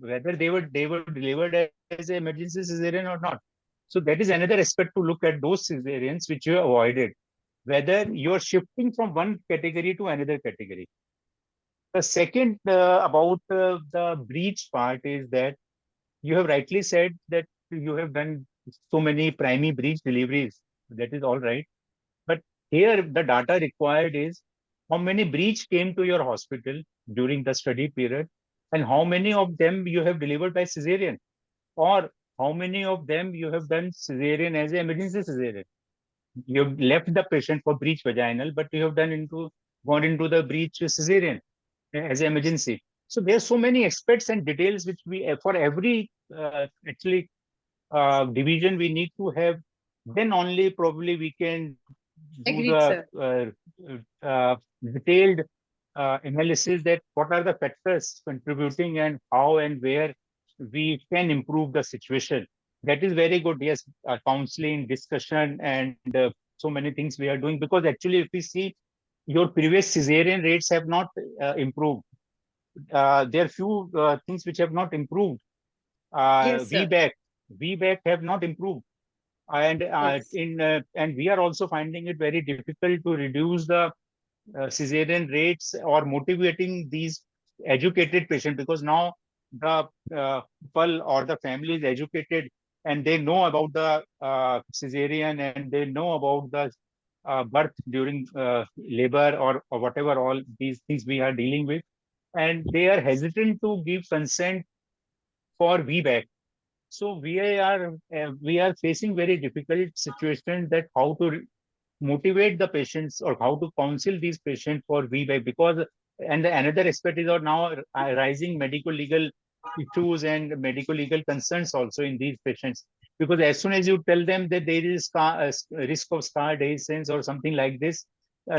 whether they were delivered as emergency cesarean or not. So that is another aspect to look at, those cesareans which you avoided, whether you are shifting from one category to another category. The second about the breach part is that you have rightly said that you have done so many primary breech deliveries. That is all right. But here the data required is how many breech came to your hospital during the study period, and how many of them you have delivered by cesarean, or how many of them you have done cesarean as an emergency cesarean. You have left the patient for breech vaginal, but you have gone into the breech cesarean as an emergency. So there are so many aspects and details which we, for every actually division, we need to have. Then only probably we can do Agreed, the detailed analysis that what are the factors contributing and how and where we can improve the situation. That is very good. Yes, counseling, discussion, and so many things we are doing, because actually if we see your previous cesarean rates have not improved. There are few things which have not improved. Yes, sir. VBAC have not improved, and Yes. and we are also finding it very difficult to reduce the cesarean rates or motivating these educated patients, because now the people or the family is educated and they know about the cesarean, and they know about the birth during labor or whatever, all these things we are dealing with, and they are hesitant to give consent for VBAC. So we are facing very difficult situation, that how to motivate the patients or how to counsel these patients for VBAC, because and another aspect is now rising medical legal issues and medical legal concerns also in these patients, because as soon as you tell them that there is risk of scar dehiscence or something like this,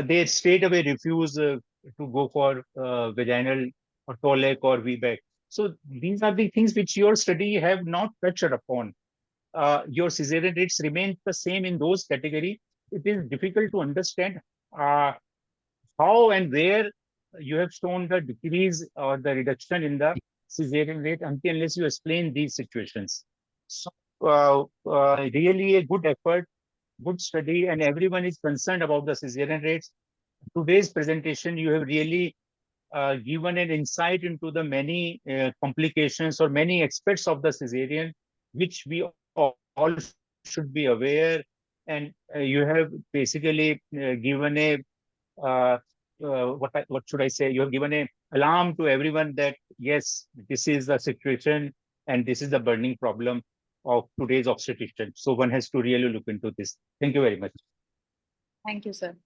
they straight away refuse to go for vaginal or TOLEC or VBAC. So these are the things which your study have not touched upon. Your cesarean rates remain the same in those categories. It is difficult to understand how and where you have shown the decrease or the reduction in the cesarean rate unless you explain these situations. So really a good effort good study, and everyone is concerned about the cesarean rates. Today's presentation, you have really given an insight into the many complications or many aspects of the cesarean, which we all should be aware. And you have basically given a what should I say? You have given a alarm to everyone that yes, this is the situation and this is the burning problem of today's obstetrician. So one has to really look into this. Thank you very much. Thank you, sir.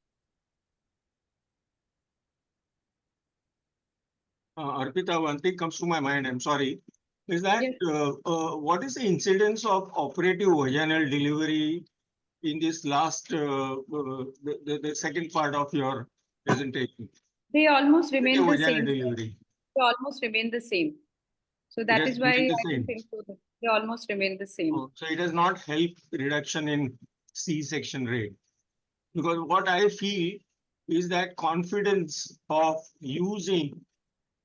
Arpita, one thing comes to my mind, I'm sorry, is that Yes. what is the incidence of operative vaginal delivery in this last, the second part of your presentation? They almost remain the Vaginal same. delivery. They almost remain the same. So that has is why remained the I don't same. think so. They almost remain the same. Oh, so it does not help reduction in C-section rate. Because what I feel is that confidence of using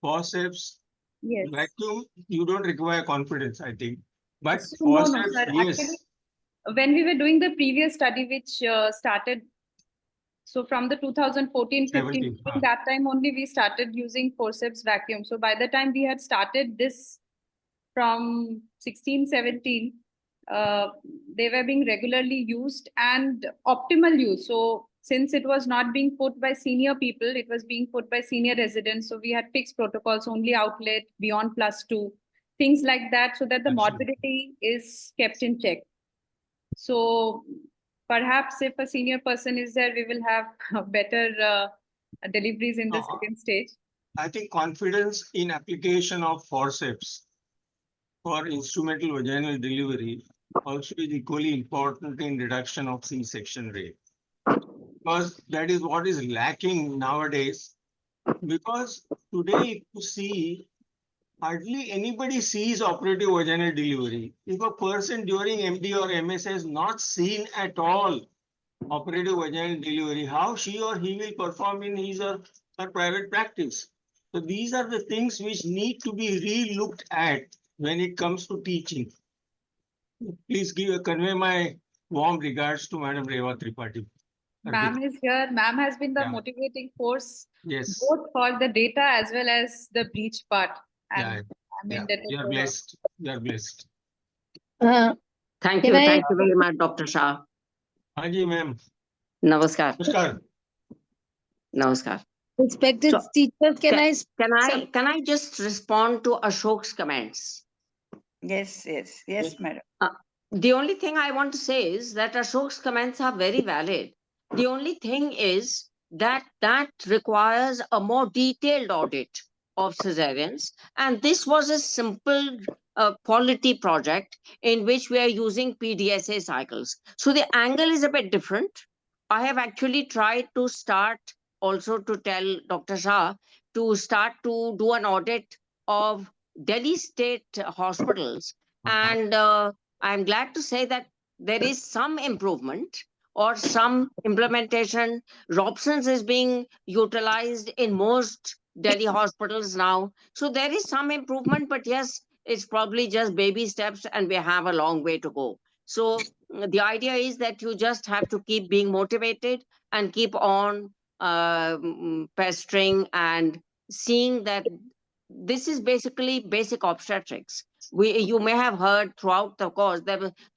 forceps Yes. vacuum, you don't require confidence, I think. But So no, forceps, sir. yes. Actually, when we were doing the previous study, which started, so from the 2014-15, 17, during that time only we started using forceps vacuum. So by the time we had started this from 16-17, they were being regularly used and optimal use. So since it was not being put by senior people, it was being put by senior residents. So we had fixed protocols, only outlet beyond +2, things like that, so that the morbidity is kept in check. So perhaps if a senior person is there, we will have better deliveries in the second stage. I think confidence in application of forceps for instrumental vaginal delivery also is equally important in reduction of C-section rate. Because that is what is lacking nowadays. Because today, if you see, hardly anybody sees operative vaginal delivery. If a person during MD or MS has not seen at all operative vaginal delivery, how she or he will perform in his or her private practice? So these are the things which need to be re-looked at when it comes to teaching. Please convey my warm regards to Madam Reva Tripathi. Ma'am is here. Ma'am has been the motivating force, Yes. both for the data as well as the breach part. And Yeah. I'm Yeah. indebted You are to her. blessed. You are blessed. Thank Can you. I- Thank you very much, Dr. Shah. Haji, ma'am. Namaskar. Namaskar. Namaskar. Respected So, teachers, can I just respond to Ashok's comments? Yes, madam. The only thing I want to say is that Ashok's comments are very valid. The only thing is that requires a more detailed audit of cesareans. And this was a simple quality project in which we are using PDSA cycles. So the angle is a bit different. I have actually tried to start also to tell Dr. Shah to start to do an audit of Delhi state hospitals. And I'm glad to say that there is some improvement or some implementation. Robson's is being utilized in most Delhi hospitals now. So there is some improvement, but yes, it's probably just baby steps and we have a long way to go. So the idea is that you just have to keep being motivated and keep on pestering and seeing that this is basically basic obstetrics. You may have heard throughout the course,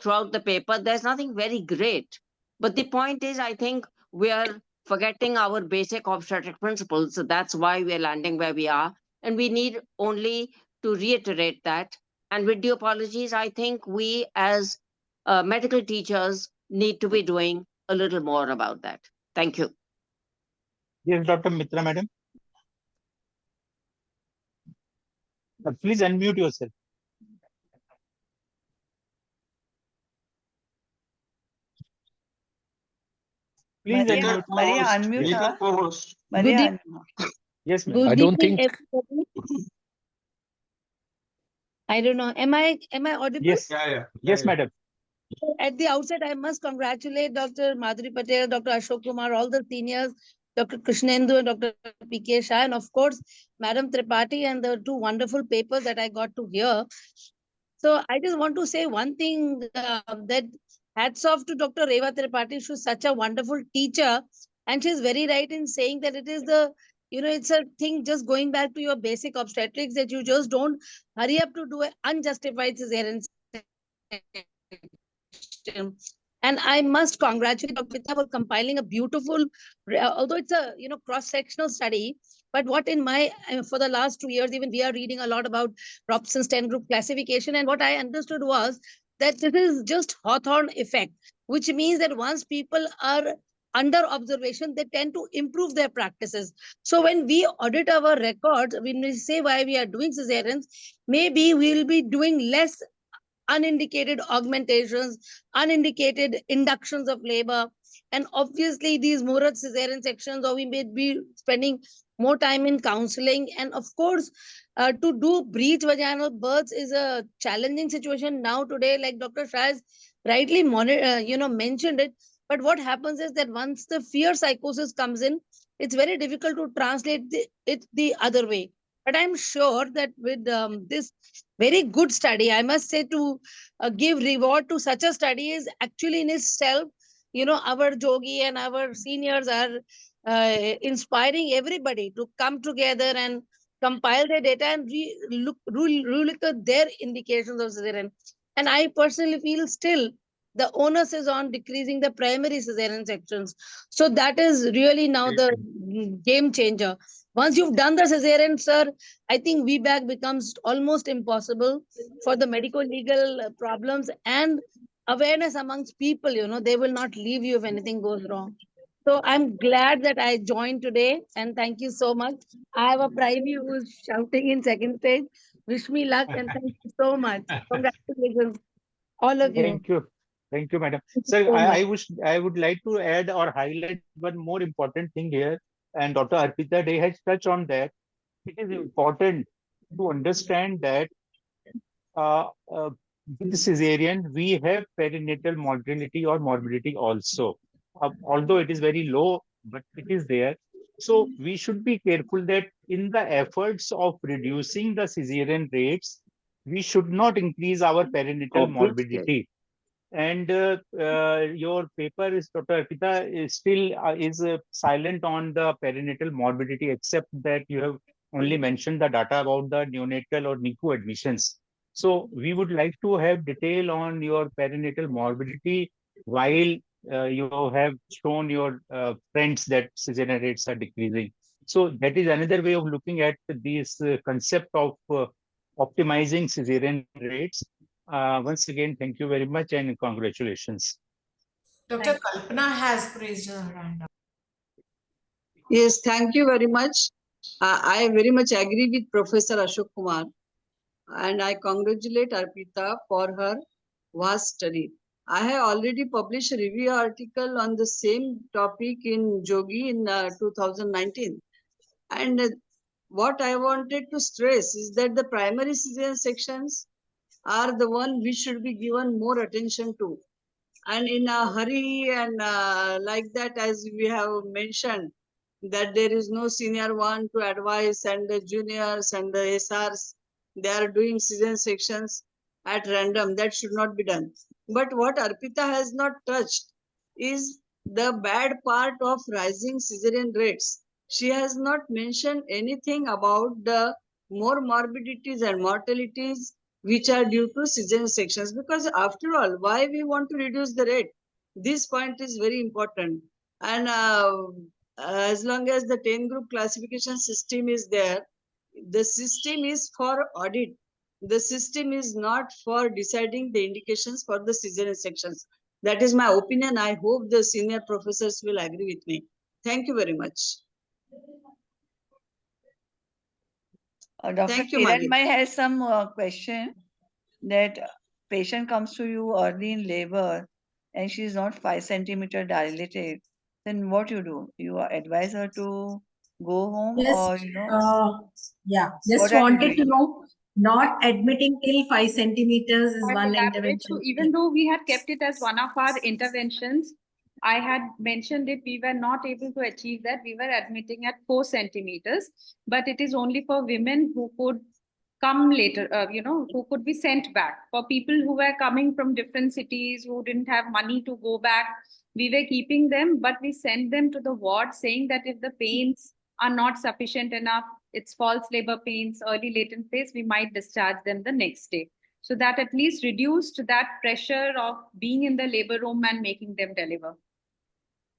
throughout the paper, there's nothing very great. But the point is, I think we are forgetting our basic obstetric principles. So that's why we're landing where we are. And we need only to reiterate that. And with due apologies, I think we as medical teachers need to be doing a little more about that. Thank you. Yes, Dr. Mitra, madam. Please unmute yourself. Please unmute. Maria, unmute her. Co-host. Maria, Yes, ma'am. I don't think. I don't know. Am I audible? Yes. Yeah. Yes, madam. At the outset, I must congratulate Dr. Madhuri Patel, Dr. Ashok Kumar, all the seniors, Dr. Krishnendu and Dr. P.K. Shah, and of course, Madam Tripathi, and the two wonderful papers that I got to hear. So I just want to say one thing, that hats off to Dr. Reva Tripathi. She's such a wonderful teacher. And she's very right in saying that it is the, it's a thing just going back to your basic obstetrics that you just don't hurry up to do an unjustified cesarean section. And I must congratulate Dr. Pita for compiling a beautiful, although it's a cross-sectional study, but what in my for the last 2 years, even we are reading a lot about Robson's 10 group classification, and what I understood was that this is just Hawthorne effect, which means that once people are under observation, they tend to improve their practices. So when we audit our records, when we say why we are doing cesareans, maybe we'll be doing less unindicated augmentations, unindicated inductions of labor. And obviously these Murat cesarean sections, or we may be spending more time in counseling. And of course, to do breech vaginal births is a challenging situation now today, like Dr. Shah has rightly mentioned it. But what happens is that once the fear psychosis comes in, it's very difficult to translate it the other way. But I'm sure that with this very good study, I must say, to give reward to such a study is actually in itself, our Jogi and our seniors are inspiring everybody to come together and compile their data and look at their indications of cesarean. And I personally feel still the onus is on decreasing the primary cesarean sections. So that is really now the game changer. Once you've done the cesarean, sir, I think VBAC becomes almost impossible for the medical legal problems and awareness amongst people. They will not leave you if anything goes wrong. So I'm glad that I joined today, and thank you so much. I have a privy who's shouting in second stage. Wish me luck and thank you so much. Congratulations, all of you. Thank you, madam. Thank you Sir, so much. I would like to add or highlight one more important thing here, and Dr. Arpita Day has touched on that. It is important to understand that with cesarean, we have perinatal mortality or morbidity also. Although it is very low, but it is there. So we should be careful that in the efforts of reducing the cesarean rates, we should not increase our perinatal morbidity. And your paper is, Dr. Arpita, is still silent on the perinatal morbidity, except that you have only mentioned the data about the neonatal or NICU admissions. So we would like to have detail on your perinatal morbidity while you have shown your friends that cesarean rates are decreasing. So that is another way of looking at this concept of optimizing cesarean rates. Once again, thank you very much and congratulations. Dr. Kalpana has raised her hand up. Yes, thank you very much. I very much agree with Professor Ashok Kumar, and I congratulate Arpita for her vast study. I have already published a review article on the same topic in JOGI in 2019. And what I wanted to stress is that the primary cesarean sections are the one we should be given more attention to. And in a hurry and like that, as we have mentioned, that there is no senior one to advise, and the juniors and the SRs, they are doing cesarean sections at random. That should not be done. But what Arpita has not touched is the bad part of rising cesarean rates. She has not mentioned anything about the more morbidities and mortalities which are due to cesarean sections. Because after all, why we want to reduce the rate? This point is very important. And as long as the 10 group classification system is there, the system is for audit. The system is not for deciding the indications for the cesarean sections. That is my opinion. I hope the senior professors will agree with me. Thank you very much. Dr. Thank you, Kiran Maria. Mai has some question that patient comes to you early in labor and she is not 5 centimeter dilated. Then what you do? You advise her to go home, Yes, or just what are you wanted to doing? know, not admitting till 5 centimeters is I'll one elaborate. intervention. So even though we had kept it as one of our interventions, I had mentioned it, we were not able to achieve that. We were admitting at 4 centimeters, but it is only for women who could come later, who could be sent back. For people who were coming from different cities, who didn't have money to go back, we were keeping them, but we sent them to the ward saying that if the pains are not sufficient enough, it's false labor pains, early latent phase, we might discharge them the next day. So that at least reduced that pressure of being in the labor room and making them deliver.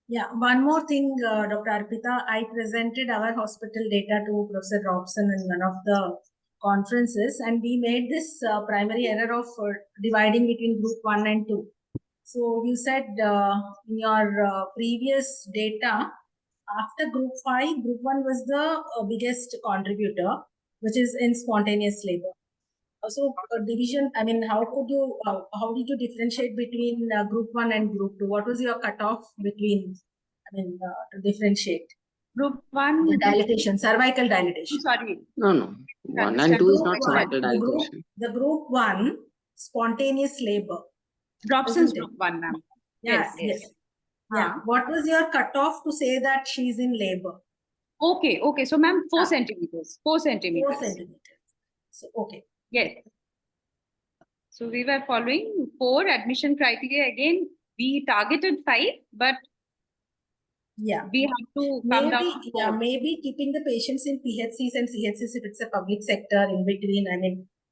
Yeah, one more thing, Dr. Arpita, I presented our hospital data to Professor Robson in one of the conferences, and we made this primary error of dividing between group 1 and 2. So you said in your previous data, after group 5, group 1 was the biggest contributor, which is in spontaneous labor. So division, I mean, how did you differentiate between group 1 and group 2? What was your cutoff between, to differentiate? Group 1? The dilatation, cervical dilatation. Sorry. No. 1 and 2 is not cervical The dilatation. group 1, spontaneous labor. Robson's group 1, ma'am. Yes. Yeah. What was your cutoff to say that she's in labor? Okay. So, ma'am, 4 centimeters. 4 centimeters. 4 centimeters. So, okay. Yes. So we were following 4 admission criteria. Again, we targeted 5, but yeah, we have to come down to 4. Maybe keeping the patients in PHCs and CHCs if it's a public sector in between.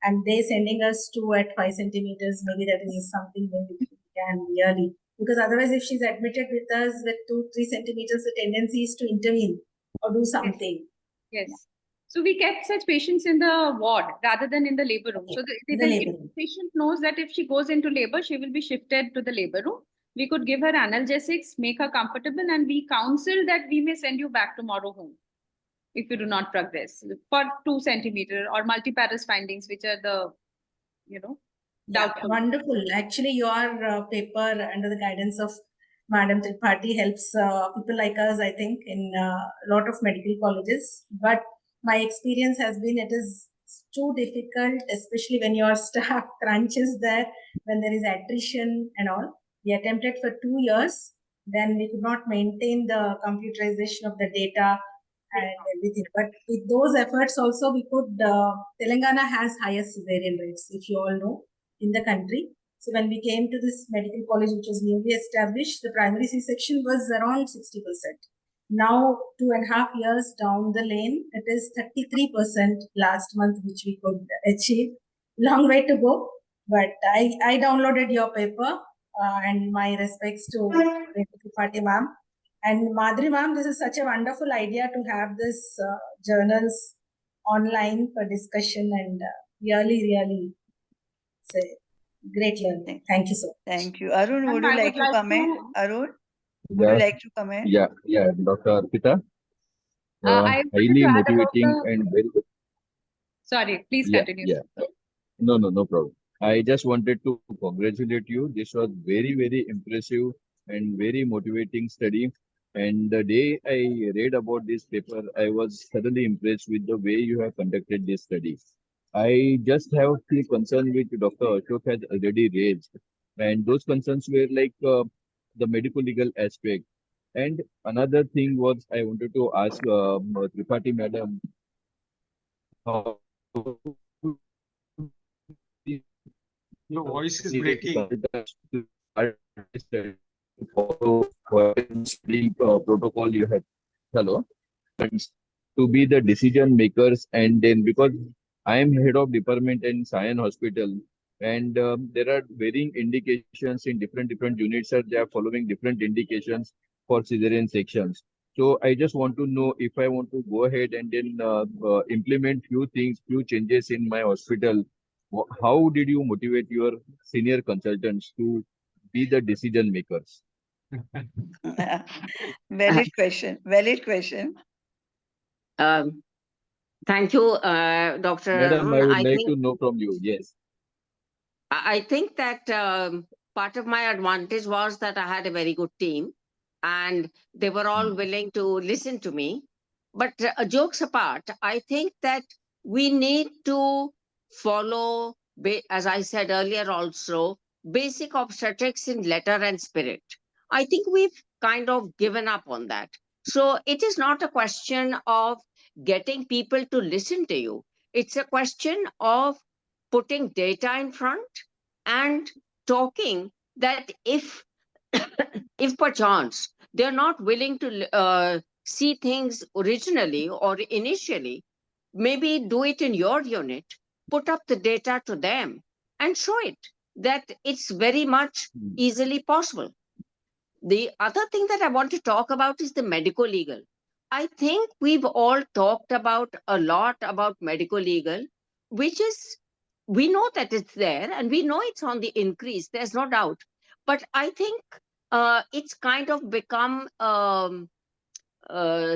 And they sending us to at 5 centimeters. Maybe that is something maybe we can really, because otherwise, if she's admitted with us with 2-3 centimeters, the tendency is to intervene or do something. Yes. So we kept such patients in the ward rather than in the labor room. So if the patient knows that if she goes into labor, she will be shifted to the labor room. We could give her analgesics, make her comfortable, and we counsel that we may send you back tomorrow home if you do not progress for 2 centimeter or multiparous findings, which are the, doubtful. Wonderful. Actually, your paper under the guidance of Madam Tripathi helps people like us, I think, in a lot of medical colleges. But my experience has been it is too difficult, especially when your staff crunches there, when there is attrition and all. We attempted for 2 years, then we could not maintain the computerization of the data and everything. But with those efforts also, we could, Telangana has highest cesarean rates, if you all know, in the country. So when we came to this medical college, which was newly established, the primary C-section was around 60%. Now, 2.5 years down the lane, it is 33% last month, which we could achieve. Long way to go, but I downloaded your paper and my respects to Tripathi ma'am. And Madhuri ma'am, this is such a wonderful idea to have this journals online for discussion and really say great learning. Thank you so much. Thank you. Arun, would you like to comment? Arun? Would you like to comment? Yeah, Dr. Arpita. I Highly motivating and very good. Sorry, please continue. Yeah. No problem. I just wanted to congratulate you. This was very, very impressive and very motivating study. And the day I read about this paper, I was thoroughly impressed with the way you have conducted this study. I just have a few concerns which Dr. Ashok has already raised. And those concerns were like the medical legal aspect. And another thing was I wanted to ask Tripathi madam, how your voice is breaking. Protocol you had. Hello. To be the decision makers, and then because I am head of department in Sion Hospital, and there are varying indications in different units. They are following different indications for cesarean sections. So I just want to know if I want to go ahead and then implement few changes in my hospital. How did you motivate your senior consultants to be the decision makers? Valid question. Thank you, Dr. Madam, Arun. I would like to know from you. Yes. I think that part of my advantage was that I had a very good team and they were all willing to listen to me. But jokes apart, I think that we need to follow, as I said earlier also, basic obstetrics in letter and spirit. I think we've kind of given up on that. So it is not a question of getting people to listen to you. It's a question of putting data in front and talking that if if perchance they're not willing to see things originally or initially, maybe do it in your unit, put up the data to them and show it that it's very much easily possible. The other thing that I want to talk about is the medical legal. I think we've all talked about a lot about medical legal, which is, we know that it's there and we know it's on the increase, there's no doubt. But I think it's kind of become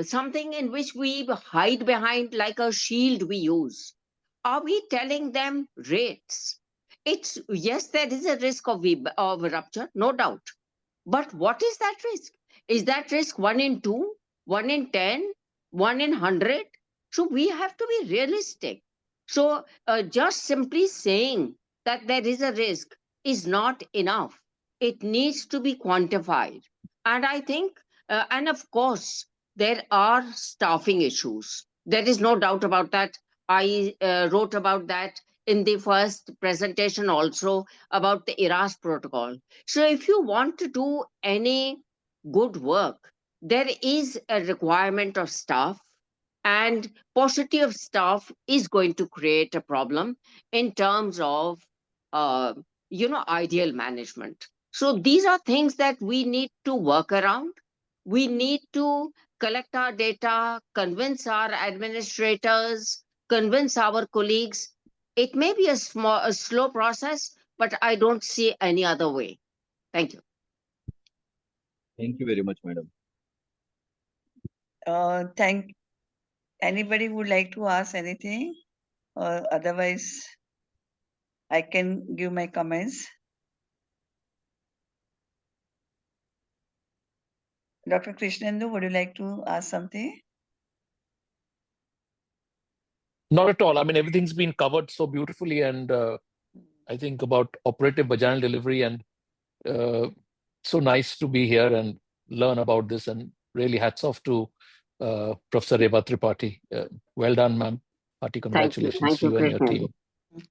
something in which we hide behind like a shield we use. Are we telling them rates? It's, yes, there is a risk of rupture, no doubt. But what is that risk? Is that risk 1 in 2, 1 in 10, 1 in 100? So we have to be realistic. So just simply saying that there is a risk is not enough. It needs to be quantified. And I think, and of course, there are staffing issues. There is no doubt about that. I wrote about that in the first presentation also about the ERAS protocol. So if you want to do any good work, there is a requirement of staff, and paucity of staff is going to create a problem in terms of, ideal management. So these are things that we need to work around. We need to collect our data, convince our administrators, convince our colleagues. It may be a slow process, but I don't see any other way. Thank you. Thank you very much, madam. Anybody would like to ask anything? Or otherwise, I can give my comments. Dr. Krishnendu, would you like to ask something? Not at all. I mean, everything's been covered so beautifully, and I think about operative vaginal delivery, and so nice to be here and learn about this, and really hats off to Professor Reva Tripathi. Well done, ma'am. Hearty congratulations Thank to you, you and your team.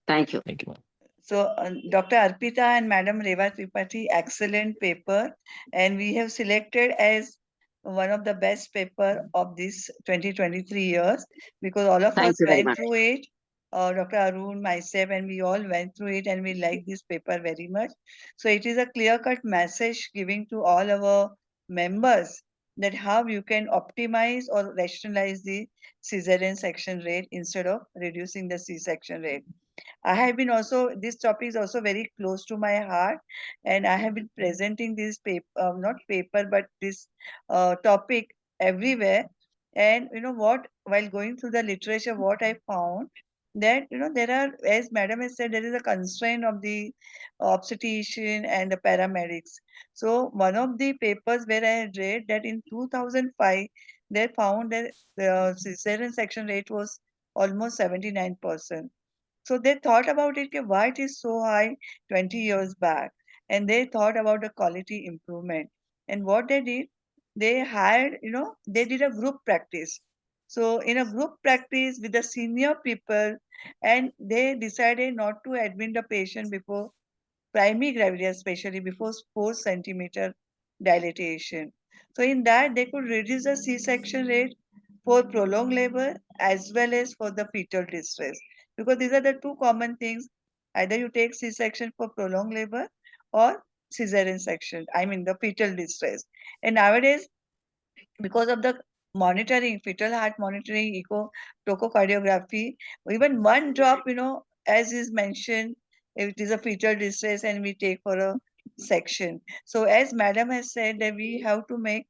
Thank you. Thank you, ma'am. So, Dr. Arpita and Madam Reva Tripathi, excellent paper. And we have selected as one of the best paper of this 2023 years, because all of Thank us you very went much. through it. Dr. Arun, myself, and we all went through it, and we like this paper very much. So it is a clear-cut message giving to all our members that how you can optimize or rationalize the cesarean section rate instead of reducing the C-section rate. I have been also, this topic is also very close to my heart, and I have been presenting this paper, not paper, but this topic everywhere. And you know what, while going through the literature, what I found that, there are, as madam has said, there is a constraint of the obstetrician and the paramedics. So one of the papers where I had read that in 2005, they found that the cesarean section rate was almost 79%. So they thought about it, why it is so high 20 years back. And they thought about the quality improvement. And what they did, they hired, they did a group practice. So in a group practice with the senior people, and they decided not to admit the patient before primary gravity, especially before 4 centimeter dilatation. So in that, they could reduce the C-section rate for prolonged labor as well as for the fetal distress. Because these are the two common things. Either you take C-section for prolonged labor or cesarean section, I mean the fetal distress. And nowadays, because of the monitoring, fetal heart monitoring, tochocardiography, even one drop, as is mentioned, if it is a fetal distress and we take for a section. So as madam has said that we have to make,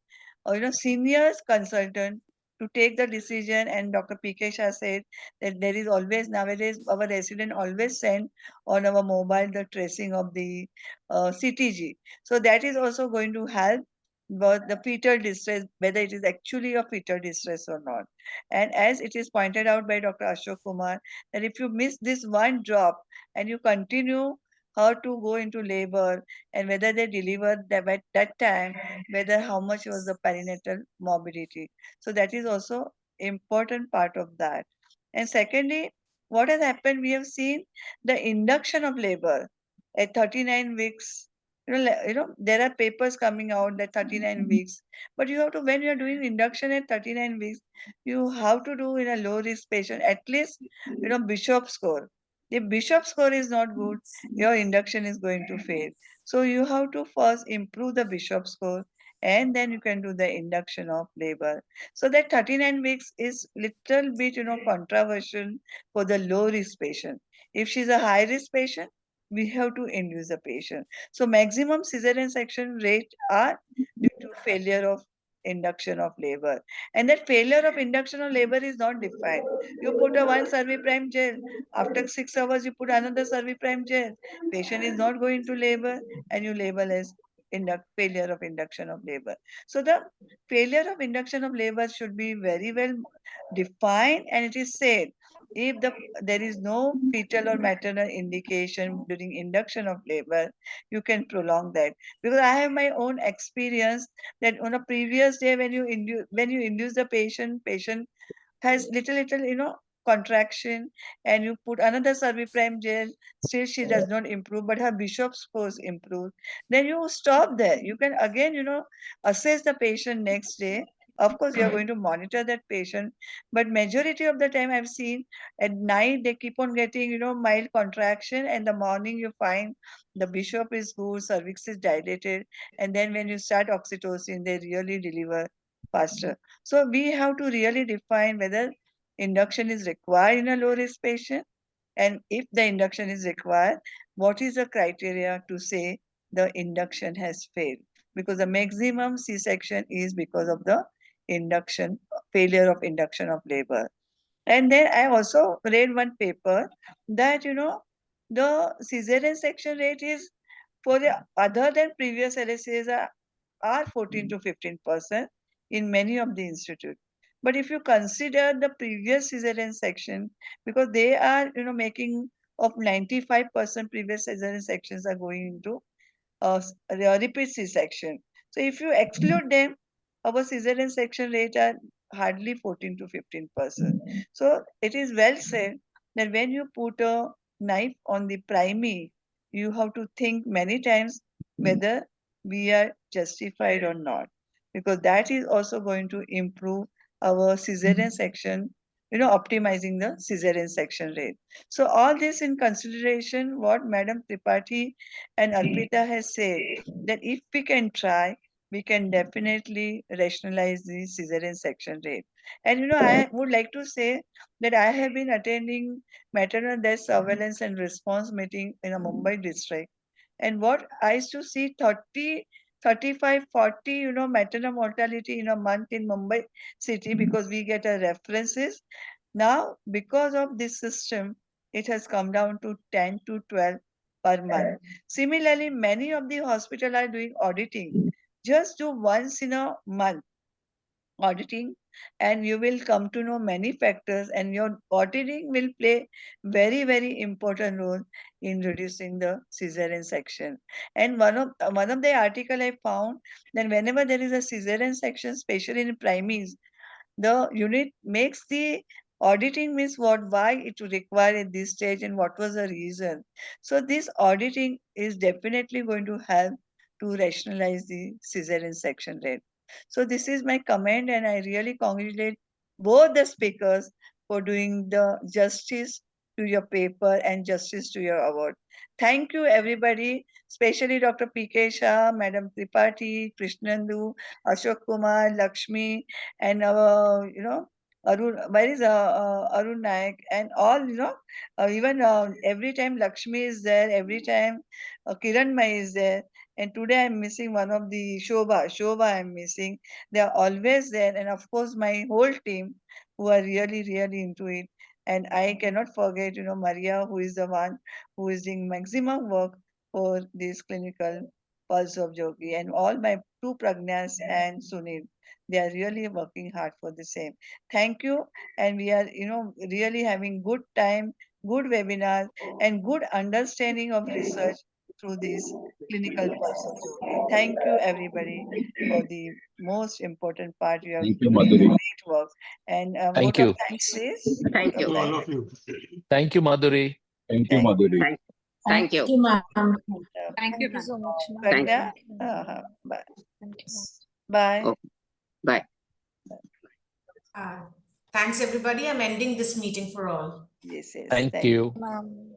seniors consultant to take the decision, and Dr. P.K. Shah said that there is always, nowadays, our resident always send on our mobile the tracing of the CTG. So that is also going to help. But the fetal distress, whether it is actually a fetal distress or not. And as it is pointed out by Dr. Ashok Kumar, that if you miss this one drop and you continue her to go into labor, and whether they deliver them at that time, whether how much was the perinatal morbidity. So that is also important part of that. And secondly, what has happened, we have seen the induction of labor at 39 weeks. There are papers coming out that 39 weeks, but you have to, when you are doing induction at 39 weeks, you have to do in a low risk patient, at least, Bishop score. If Bishop score is not good, your induction is going to fail. So you have to first improve the Bishop score, and then you can do the induction of labor. So that 39 weeks is little bit, controversial for the low risk patient. If she's a high risk patient, we have to induce the patient. So maximum cesarean section rate are due to failure of induction of labor. And that failure of induction of labor is not defined. You put a one cerviprime gel, after 6 hours you put another cerviprime gel. Patient is not going to labor, and you label as failure of induction of labor. So the failure of induction of labor should be very well defined, and it is said if there is no fetal or maternal indication during induction of labor, you can prolong that. Because I have my own experience that on a previous day when you induce the patient has little contraction, and you put another cerviprime gel, still she does not improve, but her Bishop scores improve, then you stop there. You can again assess the patient next day. Of course, you are going to monitor that patient, but majority of the time I've seen at night they keep on getting mild contraction, and the morning you find the Bishop is good, cervix is dilated, and then when you start oxytocin, they really deliver faster. So we have to really define whether induction is required in a low risk patient, and if the induction is required, what is the criteria to say the induction has failed? Because the maximum C-section is because of the induction, failure of induction of labor. And then I also read one paper that, the cesarean section rate is for the other than previous LSAs are 14 to 15% in many of the institutes. But if you consider the previous cesarean section, because they are, making of 95% previous cesarean sections are going into repeat C-section. So if you exclude them, our cesarean section rate are hardly 14 to 15%. So it is well said that when you put a knife on the primary, you have to think many times whether we are justified or not, because that is also going to improve our cesarean section, optimizing the cesarean section rate. So all this in consideration, what Madam Tripathi and Arpita has said, that if we can try, we can definitely rationalize the cesarean section rate. And I would like to say that I have been attending maternal death surveillance and response meeting in a Mumbai district. And what I used to see 30, 35, 40, maternal mortality in a month in Mumbai city, because we get a references. Now, because of this system, it has come down to 10 to 12 per month. Similarly, many of the hospitals are doing auditing. Just do once in a month auditing, and you will come to know many factors, and your auditing will play very important role in reducing the cesarean section. And one of the article I found that whenever there is a cesarean section, especially in primaries, the unit makes the auditing means why it required at this stage and what was the reason. So this auditing is definitely going to help to rationalize the cesarean section rate. So this is my comment, and I really congratulate both the speakers for doing the justice to your paper and justice to your award. Thank you, everybody, especially Dr. P.K. Shah, Madam Tripathi, Krishnandu, Ashok Kumar, Lakshmi, and our, Arun, where is Arun Naik, and all, even every time Lakshmi is there, every time Kiran Mai is there, and today I'm missing one of the Shobha I'm missing. They are always there, and of course my whole team who are really into it. And I cannot forget, Maria, who is the one who is doing maximum work for this clinical pulse of Jogi, and all my two Pragnas and Sunil. They are really working hard for the same. Thank you. And we are, really having good time, good webinar, and good understanding of research through this clinical pulse of yoga. Thank you, everybody, for the most important part. You have Thank you, done Madhuri. great work. And Thank vote of you. thanks, please. Thank Vote of you. To all thanks. of you. Thank you, Madhuri. Thank you, Thank Madhuri. Thank you. Thank you, ma'am. Thank you, ma'am. so much, ma'am. Thank Pragna. you. Bye. Thank you, ma'am. Bye. Oh, bye. Thanks, everybody. I'm ending this meeting for all. Yes, yes. Thank Thank you. Ma'am.